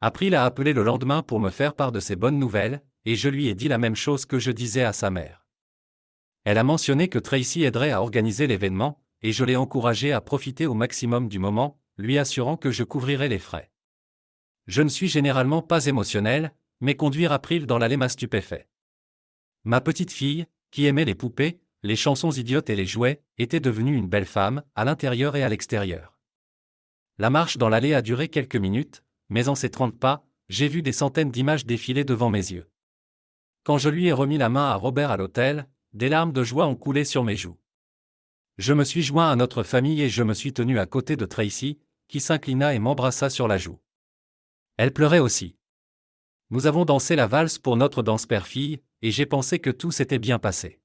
April a appelé le lendemain pour me faire part de ses bonnes nouvelles, et je lui ai dit la même chose que je disais à sa mère. Elle a mentionné que Tracy aiderait à organiser l'événement, et je l'ai encouragée à profiter au maximum du moment, lui assurant que je couvrirais les frais. Je ne suis généralement pas émotionnel, mais conduire April dans l'allée m'a stupéfait. Ma petite fille, qui aimait les poupées, les chansons idiotes et les jouets, était devenue une belle femme, à l'intérieur et à l'extérieur. La marche dans l'allée a duré quelques minutes, mais en ces 30 pas, j'ai vu des centaines d'images défiler devant mes yeux. Quand je lui ai remis la main à Robert à l'hôtel, des larmes de joie ont coulé sur mes joues. Je me suis joint à notre famille et je me suis tenu à côté de Tracy, qui s'inclina et m'embrassa sur la joue. Elle pleurait aussi. Nous avons dansé la valse pour notre danse père-fille, et j'ai pensé que tout s'était bien passé.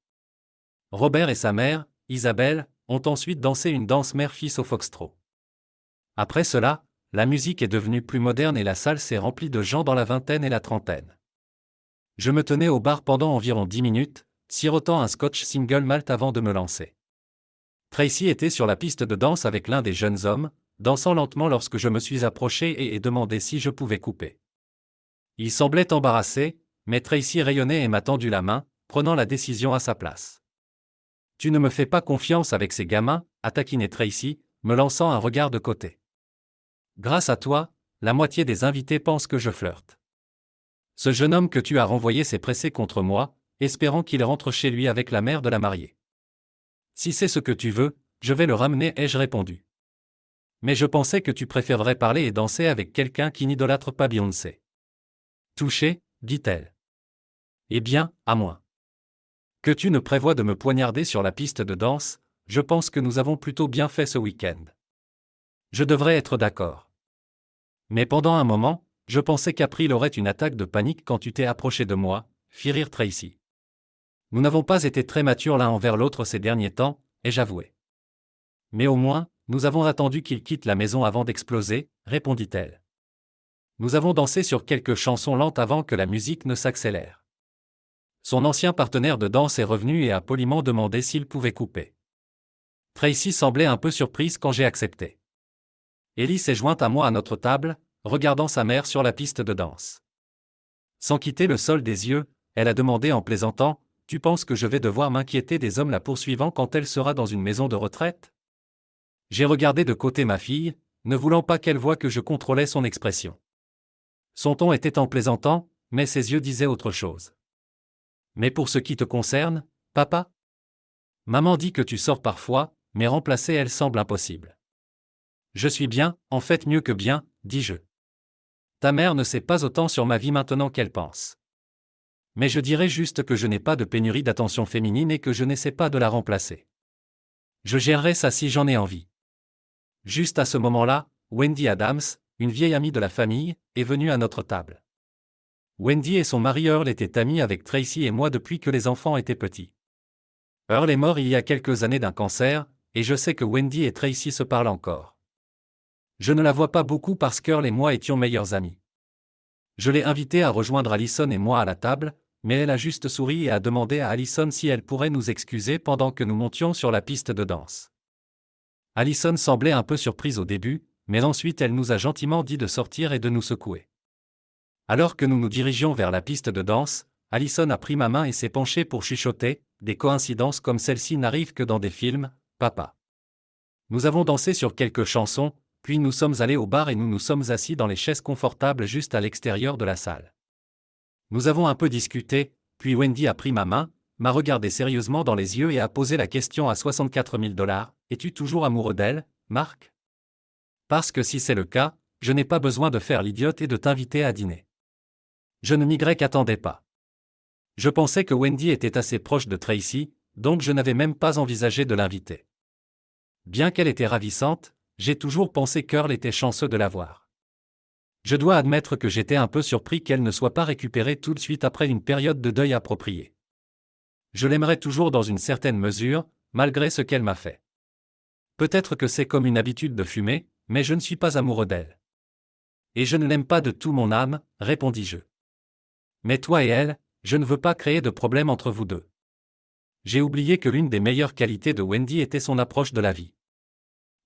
Robert et sa mère, Isabelle, ont ensuite dansé une danse mère-fils au foxtrot. Après cela, la musique est devenue plus moderne et la salle s'est remplie de gens dans la vingtaine et la trentaine. Je me tenais au bar pendant environ 10 minutes, sirotant un scotch single malt avant de me lancer. Tracy était sur la piste de danse avec l'un des jeunes hommes, dansant lentement lorsque je me suis approché et ai demandé si je pouvais couper. Il semblait embarrassé, mais Tracy rayonnait et m'a tendu la main, prenant la décision à sa place. « Tu ne me fais pas confiance avec ces gamins » a taquiné Tracy, me lançant un regard de côté. « Grâce à toi, la moitié des invités pensent que je flirte. Ce jeune homme que tu as renvoyé s'est pressé contre moi, espérant qu'il rentre chez lui avec la mère de la mariée. Si c'est ce que tu veux, je vais le ramener, ai-je répondu. Mais je pensais que tu préférerais parler et danser avec quelqu'un qui n'idolâtre pas Beyoncé. Touché, dit-elle. Eh bien, à moins que tu ne prévois de me poignarder sur la piste de danse, je pense que nous avons plutôt bien fait ce week-end. Je devrais être d'accord. Mais pendant un moment, je pensais qu'April aurait une attaque de panique quand tu t'es approché de moi, fit rire Tracy. Nous n'avons pas été très matures l'un envers l'autre ces derniers temps, ai-je avoué. Mais au moins, nous avons attendu qu'il quitte la maison avant d'exploser, répondit-elle. Nous avons dansé sur quelques chansons lentes avant que la musique ne s'accélère. Son ancien partenaire de danse est revenu et a poliment demandé s'il pouvait couper. Tracy semblait un peu surprise quand j'ai accepté. Ellie s'est jointe à moi à notre table, regardant sa mère sur la piste de danse. Sans quitter le sol des yeux, elle a demandé en plaisantant, « Tu penses que je vais devoir m'inquiéter des hommes la poursuivant quand elle sera dans une maison de retraite ?» J'ai regardé de côté ma fille, ne voulant pas qu'elle voie que je contrôlais son expression. Son ton était en plaisantant, mais ses yeux disaient autre chose. Mais pour ce qui te concerne, papa? Maman dit que tu sors parfois, mais remplacer elle semble impossible. Je suis bien, en fait mieux que bien, dis-je. Ta mère ne sait pas autant sur ma vie maintenant qu'elle pense. Mais je dirais juste que je n'ai pas de pénurie d'attention féminine et que je n'essaie pas de la remplacer. Je gérerai ça si j'en ai envie. Juste à ce moment-là, Wendy Adams, une vieille amie de la famille, est venue à notre table. Wendy et son mari Earl étaient amis avec Tracy et moi depuis que les enfants étaient petits. Earl est mort il y a quelques années d'un cancer, et je sais que Wendy et Tracy se parlent encore. Je ne la vois pas beaucoup parce qu'Earl et moi étions meilleurs amis. Je l'ai invitée à rejoindre Allison et moi à la table, mais elle a juste souri et a demandé à Allison si elle pourrait nous excuser pendant que nous montions sur la piste de danse. Allison semblait un peu surprise au début, mais ensuite elle nous a gentiment dit de sortir et de nous secouer. Alors que nous nous dirigions vers la piste de danse, Allison a pris ma main et s'est penchée pour chuchoter, des coïncidences comme celle-ci n'arrivent que dans des films, papa. Nous avons dansé sur quelques chansons, puis nous sommes allés au bar et nous nous sommes assis dans les chaises confortables juste à l'extérieur de la salle. Nous avons un peu discuté, puis Wendy a pris ma main, m'a regardé sérieusement dans les yeux et a posé la question à 64 000 $. Es-tu toujours amoureux d'elle, Marc? Parce que si c'est le cas, je n'ai pas besoin de faire l'idiote et de t'inviter à dîner. Je ne m'y attendais pas. Je pensais que Wendy était assez proche de Tracy, donc je n'avais même pas envisagé de l'inviter. Bien qu'elle était ravissante, j'ai toujours pensé qu'Earl était chanceux de la voir. Je dois admettre que j'étais un peu surpris qu'elle ne soit pas récupérée tout de suite après une période de deuil appropriée. Je l'aimerais toujours dans une certaine mesure, malgré ce qu'elle m'a fait. Peut-être que c'est comme une habitude de fumer, mais je ne suis pas amoureux d'elle. Et je ne l'aime pas de tout mon âme, répondis-je. Mais toi et elle, je ne veux pas créer de problème entre vous deux. J'ai oublié que l'une des meilleures qualités de Wendy était son approche de la vie.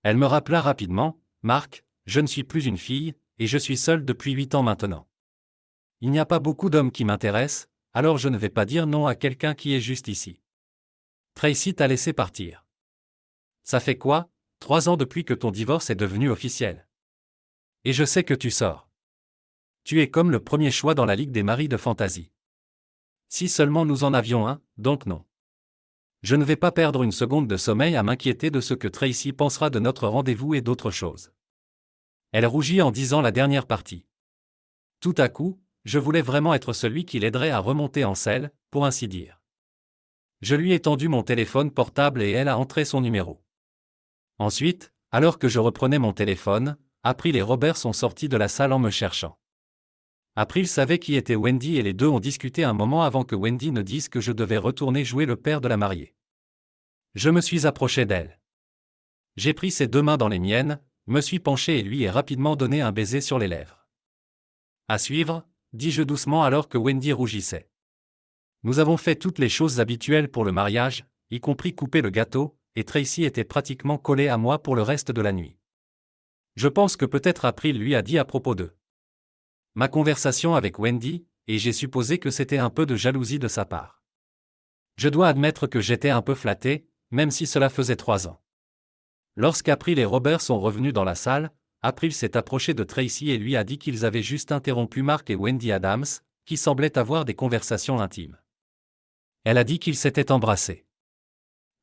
Elle me rappela rapidement, Marc, je ne suis plus une fille, et je suis seul depuis 8 ans maintenant. Il n'y a pas beaucoup d'hommes qui m'intéressent, alors je ne vais pas dire non à quelqu'un qui est juste ici. Tracy t'a laissé partir. Ça fait quoi, 3 ans depuis que ton divorce est devenu officiel? Et je sais que tu sors. Tu es comme le premier choix dans la ligue des maris de fantasy. Si seulement nous en avions un, donc non. Je ne vais pas perdre une seconde de sommeil à m'inquiéter de ce que Tracy pensera de notre rendez-vous et d'autres choses. Elle rougit en disant la dernière partie. Tout à coup, je voulais vraiment être celui qui l'aiderait à remonter en selle, pour ainsi dire. Je lui ai tendu mon téléphone portable et elle a entré son numéro. Ensuite, alors que je reprenais mon téléphone, April et Robert sont sortis de la salle en me cherchant. April savait qui était Wendy et les deux ont discuté un moment avant que Wendy ne dise que je devais retourner jouer le père de la mariée. Je me suis approché d'elle. J'ai pris ses 2 mains dans les miennes, me suis penché et lui ai rapidement donné un baiser sur les lèvres. À suivre, dis-je doucement alors que Wendy rougissait. Nous avons fait toutes les choses habituelles pour le mariage, y compris couper le gâteau, et Tracy était pratiquement collée à moi pour le reste de la nuit. Je pense que peut-être April lui a dit à propos d'eux. Ma conversation avec Wendy, et j'ai supposé que c'était un peu de jalousie de sa part. Je dois admettre que j'étais un peu flatté, même si cela faisait 3 ans. Lorsqu'April et Robert sont revenus dans la salle, April s'est approché de Tracy et lui a dit qu'ils avaient juste interrompu Mark et Wendy Adams, qui semblaient avoir des conversations intimes. Elle a dit qu'ils s'étaient embrassés.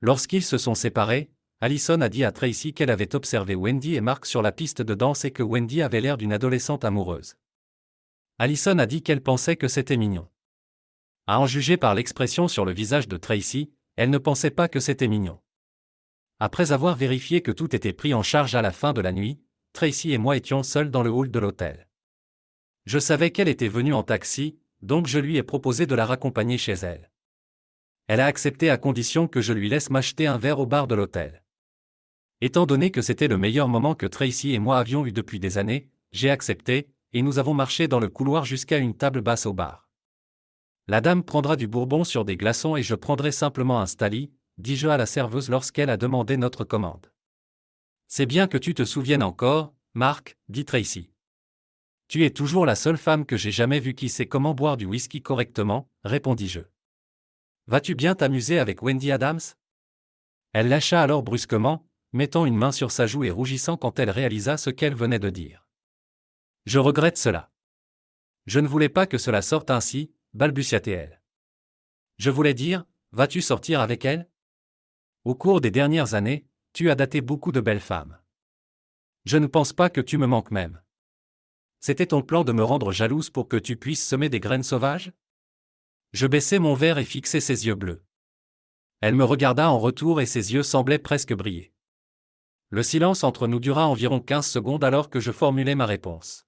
Lorsqu'ils se sont séparés, Allison a dit à Tracy qu'elle avait observé Wendy et Mark sur la piste de danse et que Wendy avait l'air d'une adolescente amoureuse. Allison a dit qu'elle pensait que c'était mignon. À en juger par l'expression sur le visage de Tracy, elle ne pensait pas que c'était mignon. Après avoir vérifié que tout était pris en charge à la fin de la nuit, Tracy et moi étions seuls dans le hall de l'hôtel. Je savais qu'elle était venue en taxi, donc je lui ai proposé de la raccompagner chez elle. Elle a accepté à condition que je lui laisse m'acheter un verre au bar de l'hôtel. Étant donné que c'était le meilleur moment que Tracy et moi avions eu depuis des années, j'ai accepté, et nous avons marché dans le couloir jusqu'à une table basse au bar. La dame prendra du bourbon sur des glaçons et je prendrai simplement un Stali, dis-je à la serveuse lorsqu'elle a demandé notre commande. C'est bien que tu te souviennes encore, Marc, dit Tracy. Tu es toujours la seule femme que j'ai jamais vue qui sait comment boire du whisky correctement, répondis-je. Vas-tu bien t'amuser avec Wendy Adams? Elle lâcha alors brusquement, mettant une main sur sa joue et rougissant quand elle réalisa ce qu'elle venait de dire. Je regrette cela. Je ne voulais pas que cela sorte ainsi, balbutia-t-elle. Je voulais dire, vas-tu sortir avec elle? Au cours des dernières années, tu as daté beaucoup de belles femmes. Je ne pense pas que tu me manques même. C'était ton plan de me rendre jalouse pour que tu puisses semer des graines sauvages? Je baissai mon verre et fixai ses yeux bleus. Elle me regarda en retour et ses yeux semblaient presque briller. Le silence entre nous dura environ 15 secondes alors que je formulai ma réponse.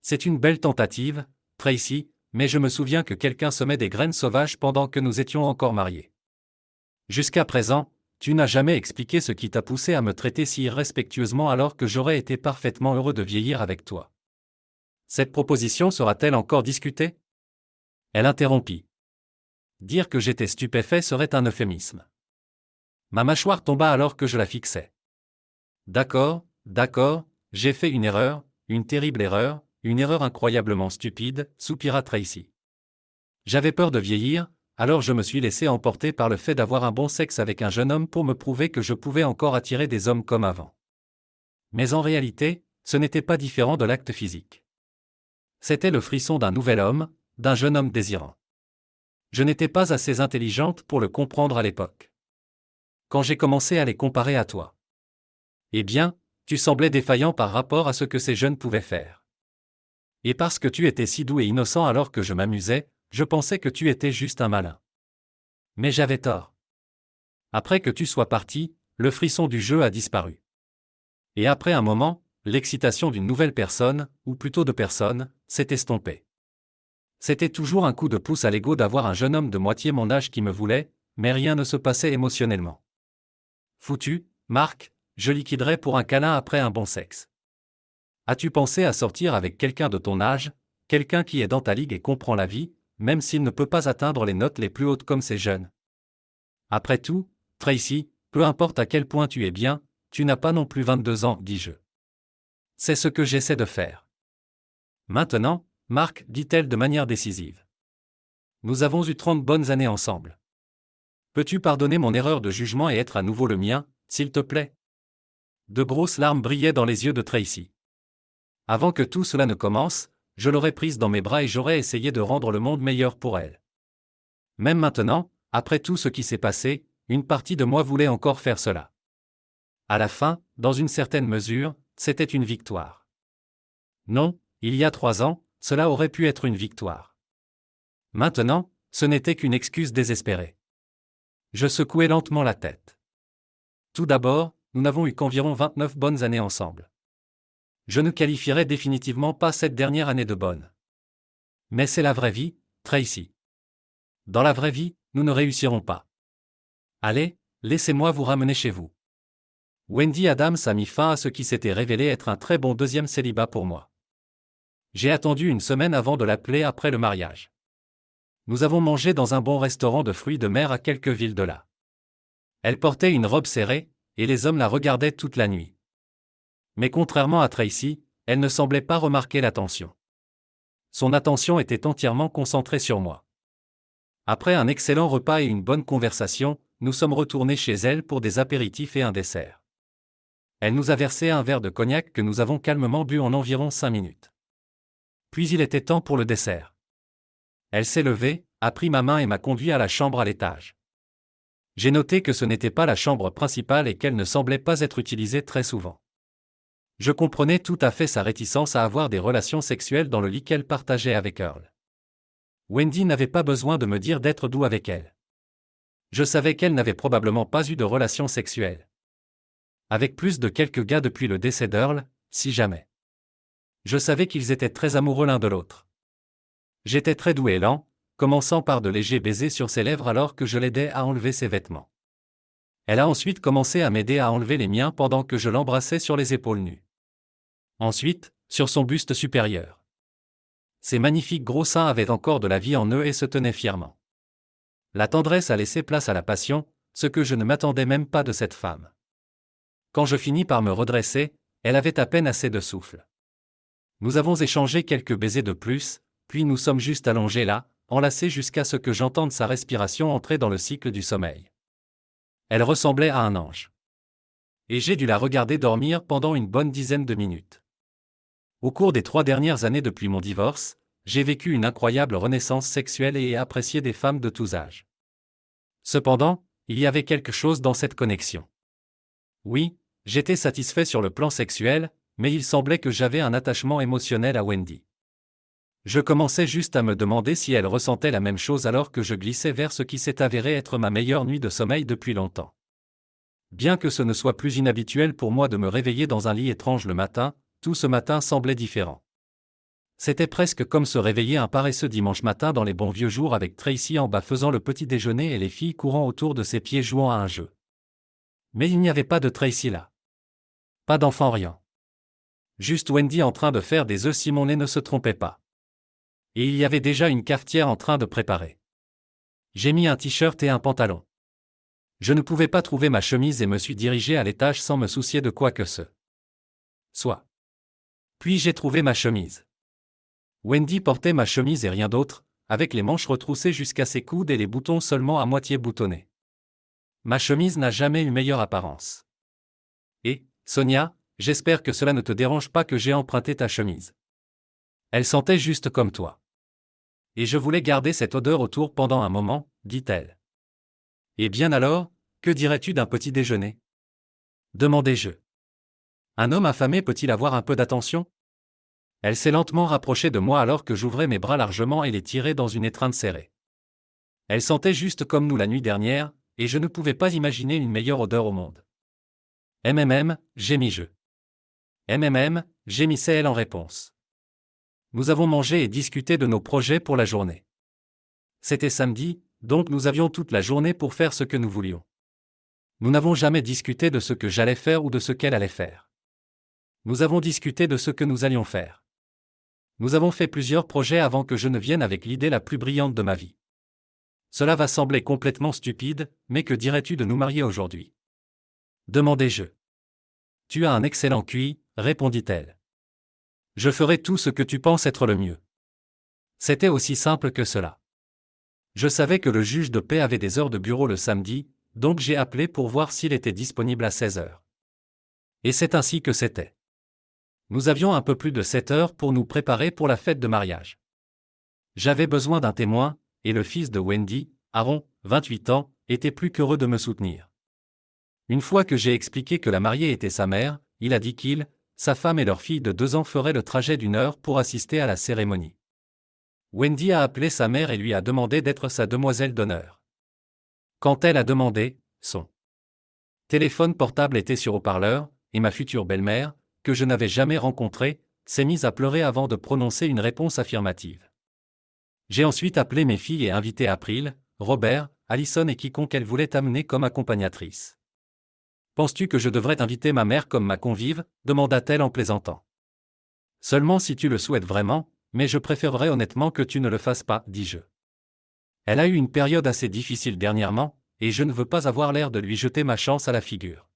C'est une belle tentative, Tracy, mais je me souviens que quelqu'un semait des graines sauvages pendant que nous étions encore mariés. Jusqu'à présent, tu n'as jamais expliqué ce qui t'a poussé à me traiter si irrespectueusement alors que j'aurais été parfaitement heureux de vieillir avec toi. Cette proposition sera-t-elle encore discutée? Elle interrompit. Dire que j'étais stupéfait serait un euphémisme. Ma mâchoire tomba alors que je la fixais. D'accord, j'ai fait une erreur, une terrible erreur, une erreur incroyablement stupide, soupira Tracy. J'avais peur de vieillir, alors je me suis laissé emporter par le fait d'avoir un bon sexe avec un jeune homme pour me prouver que je pouvais encore attirer des hommes comme avant. Mais en réalité, ce n'était pas différent de l'acte physique. C'était le frisson d'un nouvel homme, d'un jeune homme désirant. Je n'étais pas assez intelligente pour le comprendre à l'époque. Quand j'ai commencé à les comparer à toi. Eh bien, tu semblais défaillant par rapport à ce que ces jeunes pouvaient faire. Et parce que tu étais si doux et innocent alors que je m'amusais, je pensais que tu étais juste un malin. Mais j'avais tort. Après que tu sois parti, le frisson du jeu a disparu. Et après un moment, l'excitation d'une nouvelle personne, ou plutôt de personnes, s'est estompée. C'était toujours un coup de pouce à l'ego d'avoir un jeune homme de moitié mon âge qui me voulait, mais rien ne se passait émotionnellement. Foutu, Marc, je liquiderais pour un câlin après un bon sexe. As-tu pensé à sortir avec quelqu'un de ton âge, quelqu'un qui est dans ta ligue et comprend la vie, même s'il ne peut pas atteindre les notes les plus hautes comme ces jeunes? Après tout, Tracy, peu importe à quel point tu es bien, tu n'as pas non plus 22 ans, dis-je. C'est ce que j'essaie de faire. Maintenant, Marc, dit-elle de manière décisive. Nous avons eu 30 bonnes années ensemble. Peux-tu pardonner mon erreur de jugement et être à nouveau le mien, s'il te plaît? De grosses larmes brillaient dans les yeux de Tracy. Avant que tout cela ne commence, je l'aurais prise dans mes bras et j'aurais essayé de rendre le monde meilleur pour elle. Même maintenant, après tout ce qui s'est passé, une partie de moi voulait encore faire cela. À la fin, dans une certaine mesure, c'était une victoire. Non, il y a 3 ans, cela aurait pu être une victoire. Maintenant, ce n'était qu'une excuse désespérée. Je secouai lentement la tête. Tout d'abord, nous n'avons eu qu'environ 29 bonnes années ensemble. Je ne qualifierais définitivement pas cette dernière année de bonne. Mais c'est la vraie vie, Tracy. Dans la vraie vie, nous ne réussirons pas. Allez, laissez-moi vous ramener chez vous. Wendy Adams a mis fin à ce qui s'était révélé être un très bon deuxième célibat pour moi. J'ai attendu une semaine avant de l'appeler après le mariage. Nous avons mangé dans un bon restaurant de fruits de mer à quelques villes de là. Elle portait une robe serrée, et les hommes la regardaient toute la nuit. Mais contrairement à Tracy, elle ne semblait pas remarquer l'attention. Son attention était entièrement concentrée sur moi. Après un excellent repas et une bonne conversation, nous sommes retournés chez elle pour des apéritifs et un dessert. Elle nous a versé un verre de cognac que nous avons calmement bu en environ 5 minutes. Puis il était temps pour le dessert. Elle s'est levée, a pris ma main et m'a conduit à la chambre à l'étage. J'ai noté que ce n'était pas la chambre principale et qu'elle ne semblait pas être utilisée très souvent. Je comprenais tout à fait sa réticence à avoir des relations sexuelles dans le lit qu'elle partageait avec Earl. Wendy n'avait pas besoin de me dire d'être doux avec elle. Je savais qu'elle n'avait probablement pas eu de relations sexuelles avec plus de quelques gars depuis le décès d'Earl, si jamais. Je savais qu'ils étaient très amoureux l'un de l'autre. J'étais très doux et lent, commençant par de légers baisers sur ses lèvres alors que je l'aidais à enlever ses vêtements. Elle a ensuite commencé à m'aider à enlever les miens pendant que je l'embrassais sur les épaules nues. Ensuite, sur son buste supérieur. Ses magnifiques gros seins avaient encore de la vie en eux et se tenaient fièrement. La tendresse a laissé place à la passion, ce que je ne m'attendais même pas de cette femme. Quand je finis par me redresser, elle avait à peine assez de souffle. Nous avons échangé quelques baisers de plus, puis nous sommes juste allongés là, enlacés jusqu'à ce que j'entende sa respiration entrer dans le cycle du sommeil. Elle ressemblait à un ange. Et j'ai dû la regarder dormir pendant une bonne dizaine de minutes. Au cours des 3 dernières années depuis mon divorce, j'ai vécu une incroyable renaissance sexuelle et ai apprécié des femmes de tous âges. Cependant, il y avait quelque chose dans cette connexion. Oui, j'étais satisfait sur le plan sexuel, mais il semblait que j'avais un attachement émotionnel à Wendy. Je commençais juste à me demander si elle ressentait la même chose alors que je glissais vers ce qui s'est avéré être ma meilleure nuit de sommeil depuis longtemps. Bien que ce ne soit plus inhabituel pour moi de me réveiller dans un lit étrange le matin, tout ce matin semblait différent. C'était presque comme se réveiller un paresseux dimanche matin dans les bons vieux jours avec Tracy en bas faisant le petit déjeuner et les filles courant autour de ses pieds jouant à un jeu. Mais il n'y avait pas de Tracy là. Pas d'enfant riant. Juste Wendy en train de faire des œufs si mon nez ne se trompait pas. Et il y avait déjà une cafetière en train de préparer. J'ai mis un t-shirt et un pantalon. Je ne pouvais pas trouver ma chemise et me suis dirigé à l'étage sans me soucier de quoi que ce soit. Puis j'ai trouvé ma chemise. Wendy portait ma chemise et rien d'autre, avec les manches retroussées jusqu'à ses coudes et les boutons seulement à moitié boutonnés. Ma chemise n'a jamais eu meilleure apparence. Et, Sonia, j'espère que cela ne te dérange pas que j'ai emprunté ta chemise. Elle sentait juste comme toi. Et je voulais garder cette odeur autour pendant un moment, dit-elle. Et bien alors, que dirais-tu d'un petit déjeuner ? Demandai-je. Un homme affamé peut-il avoir un peu d'attention ? Elle s'est lentement rapprochée de moi alors que j'ouvrais mes bras largement et les tirais dans une étreinte serrée. Elle sentait juste comme nous la nuit dernière, et je ne pouvais pas imaginer une meilleure odeur au monde. Gémis-je. Gémissait-elle en réponse. Nous avons mangé et discuté de nos projets pour la journée. C'était samedi, donc nous avions toute la journée pour faire ce que nous voulions. Nous n'avons jamais discuté de ce que j'allais faire ou de ce qu'elle allait faire. Nous avons discuté de ce que nous allions faire. Nous avons fait plusieurs projets avant que je ne vienne avec l'idée la plus brillante de ma vie. Cela va sembler complètement stupide, mais que dirais-tu de nous marier aujourd'hui ? Demandai-je. Tu as un excellent QI, répondit-elle. Je ferai tout ce que tu penses être le mieux. C'était aussi simple que cela. Je savais que le juge de paix avait des heures de bureau le samedi, donc j'ai appelé pour voir s'il était disponible à 16 heures. Et c'est ainsi que c'était. Nous avions un peu plus de 7 heures pour nous préparer pour la fête de mariage. J'avais besoin d'un témoin, et le fils de Wendy, Aaron, 28 ans, était plus qu'heureux de me soutenir. Une fois que j'ai expliqué que la mariée était sa mère, il a dit qu'il, sa femme et leur fille de 2 ans feraient le trajet d'1 heure pour assister à la cérémonie. Wendy a appelé sa mère et lui a demandé d'être sa demoiselle d'honneur. Quand elle a demandé, son téléphone portable était sur haut-parleur, et ma future belle-mère, que je n'avais jamais rencontrée, s'est mise à pleurer avant de prononcer une réponse affirmative. J'ai ensuite appelé mes filles et invité April, Robert, Allison et quiconque elle voulait amener comme accompagnatrice. Penses-tu que je devrais inviter ma mère comme ma convive ? Demanda-t-elle en plaisantant. Seulement si tu le souhaites vraiment, mais je préférerais honnêtement que tu ne le fasses pas, dis-je. Elle a eu une période assez difficile dernièrement, et je ne veux pas avoir l'air de lui jeter ma chance à la figure.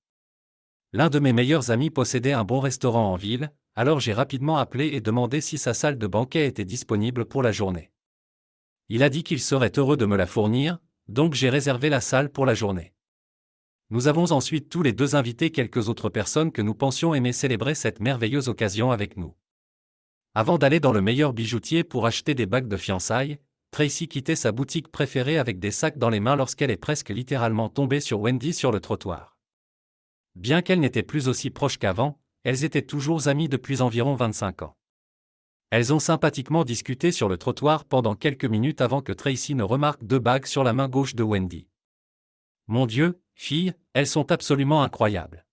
L'un de mes meilleurs amis possédait un bon restaurant en ville, alors j'ai rapidement appelé et demandé si sa salle de banquet était disponible pour la journée. Il a dit qu'il serait heureux de me la fournir, donc j'ai réservé la salle pour la journée. Nous avons ensuite tous les deux invité quelques autres personnes que nous pensions aimer célébrer cette merveilleuse occasion avec nous. Avant d'aller dans le meilleur bijoutier pour acheter des bagues de fiançailles, Tracy quittait sa boutique préférée avec des sacs dans les mains lorsqu'elle est presque littéralement tombée sur Wendy sur le trottoir. Bien qu'elles n'étaient plus aussi proches qu'avant, elles étaient toujours amies depuis environ 25 ans. Elles ont sympathiquement discuté sur le trottoir pendant quelques minutes avant que Tracy ne remarque 2 bagues sur la main gauche de Wendy. Mon Dieu, fille, elles sont absolument incroyables.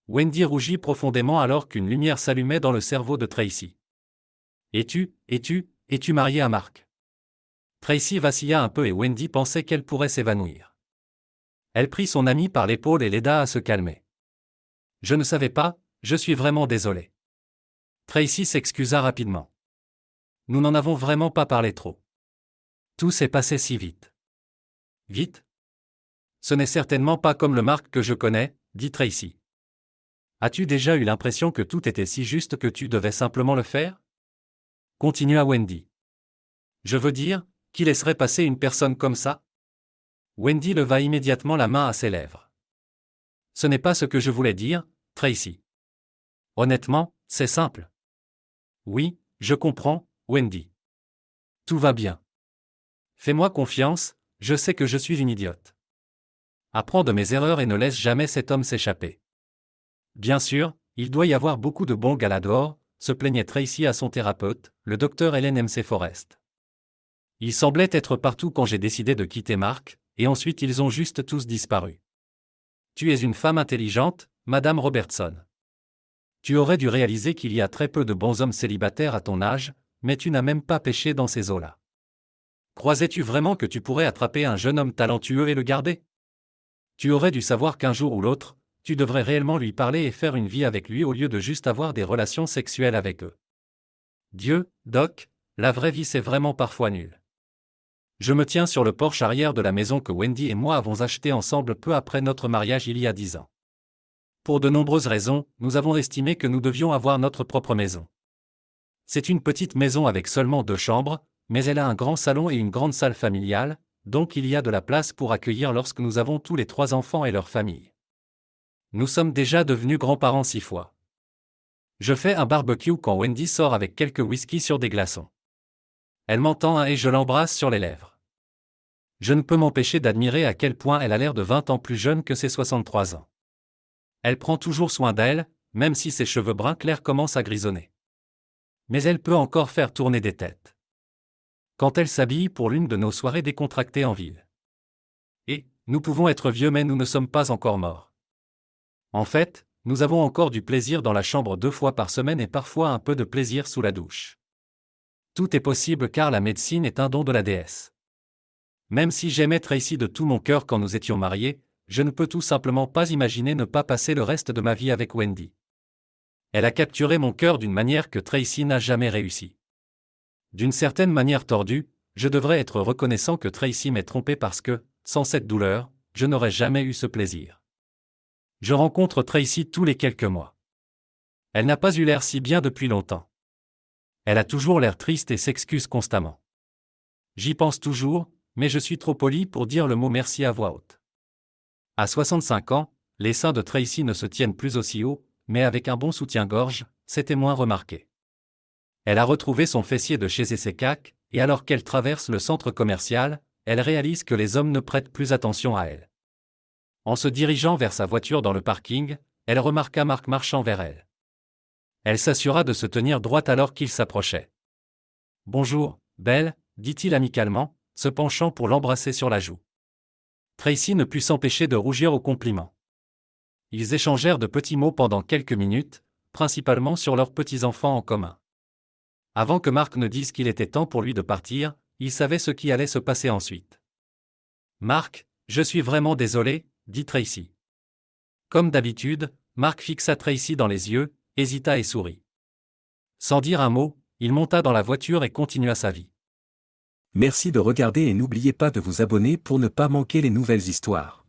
Wendy rougit profondément alors qu'une lumière s'allumait dans le cerveau de Tracy. Es-tu mariée à Mark ? Tracy vacilla un peu et Wendy pensait qu'elle pourrait s'évanouir. Elle prit son amie par l'épaule et l'aida à se calmer. Je ne savais pas, je suis vraiment désolé. Tracy s'excusa rapidement. Nous n'en avons vraiment pas parlé trop. Tout s'est passé si vite. Vite ? Ce n'est certainement pas comme le Mark que je connais, dit Tracy. As-tu déjà eu l'impression que tout était si juste que tu devais simplement le faire ? Continua Wendy. Je veux dire, qui laisserait passer une personne comme ça ? Wendy leva immédiatement la main à ses lèvres. Ce n'est pas ce que je voulais dire, Tracy. Honnêtement, c'est simple. Oui, je comprends, Wendy. Tout va bien. Fais-moi confiance, je sais que je suis une idiote. Apprends de mes erreurs et ne laisse jamais cet homme s'échapper. Bien sûr, il doit y avoir beaucoup de bons gars là dehors, se plaignait Tracy à son thérapeute, le docteur Helen MC Forrest. Ils semblaient être partout quand j'ai décidé de quitter Mark, et ensuite ils ont juste tous disparu. Tu es une femme intelligente, Madame Robertson. Tu aurais dû réaliser qu'il y a très peu de bons hommes célibataires à ton âge, mais tu n'as même pas pêché dans ces eaux-là. Croisais-tu vraiment que tu pourrais attraper un jeune homme talentueux et le garder? Tu aurais dû savoir qu'un jour ou l'autre, tu devrais réellement lui parler et faire une vie avec lui au lieu de juste avoir des relations sexuelles avec eux. Dieu, Doc, la vraie vie c'est vraiment parfois nul. Je me tiens sur le porche arrière de la maison que Wendy et moi avons achetée ensemble peu après notre mariage il y a 10 ans. Pour de nombreuses raisons, nous avons estimé que nous devions avoir notre propre maison. C'est une petite maison avec seulement 2 chambres, mais elle a un grand salon et une grande salle familiale, donc il y a de la place pour accueillir lorsque nous avons tous les 3 enfants et leurs familles. Nous sommes déjà devenus grands-parents 6 fois. Je fais un barbecue quand Wendy sort avec quelques whisky sur des glaçons. Elle m'entend et je l'embrasse sur les lèvres. Je ne peux m'empêcher d'admirer à quel point elle a l'air de 20 ans plus jeune que ses 63 ans. Elle prend toujours soin d'elle, même si ses cheveux bruns clairs commencent à grisonner. Mais elle peut encore faire tourner des têtes. Quand elle s'habille pour l'une de nos soirées décontractées en ville. Et, nous pouvons être vieux mais nous ne sommes pas encore morts. En fait, nous avons encore du plaisir dans la chambre 2 fois par semaine et parfois un peu de plaisir sous la douche. Tout est possible car la médecine est un don de la déesse. Même si j'aimais Tracy de tout mon cœur quand nous étions mariés, je ne peux tout simplement pas imaginer ne pas passer le reste de ma vie avec Wendy. Elle a capturé mon cœur d'une manière que Tracy n'a jamais réussi. D'une certaine manière tordue, je devrais être reconnaissant que Tracy m'ait trompé parce que, sans cette douleur, je n'aurais jamais eu ce plaisir. Je rencontre Tracy tous les quelques mois. Elle n'a pas eu l'air si bien depuis longtemps. Elle a toujours l'air triste et s'excuse constamment. J'y pense toujours, mais je suis trop poli pour dire le mot merci à voix haute. À 65 ans, les seins de Tracy ne se tiennent plus aussi haut, mais avec un bon soutien-gorge, c'était moins remarqué. Elle a retrouvé son fessier de chez Essekak, et alors qu'elle traverse le centre commercial, elle réalise que les hommes ne prêtent plus attention à elle. En se dirigeant vers sa voiture dans le parking, elle remarqua Mark marchant vers elle. Elle s'assura de se tenir droite alors qu'il s'approchait. « Bonjour, Belle », dit-il amicalement, se penchant pour l'embrasser sur la joue. Tracy ne put s'empêcher de rougir au compliment. Ils échangèrent de petits mots pendant quelques minutes, principalement sur leurs petits-enfants en commun. Avant que Mark ne dise qu'il était temps pour lui de partir, il savait ce qui allait se passer ensuite. « Mark, je suis vraiment désolé », dit Tracy. Comme d'habitude, Mark fixa Tracy dans les yeux, hésita et sourit. Sans dire un mot, il monta dans la voiture et continua sa vie. Merci de regarder et n'oubliez pas de vous abonner pour ne pas manquer les nouvelles histoires.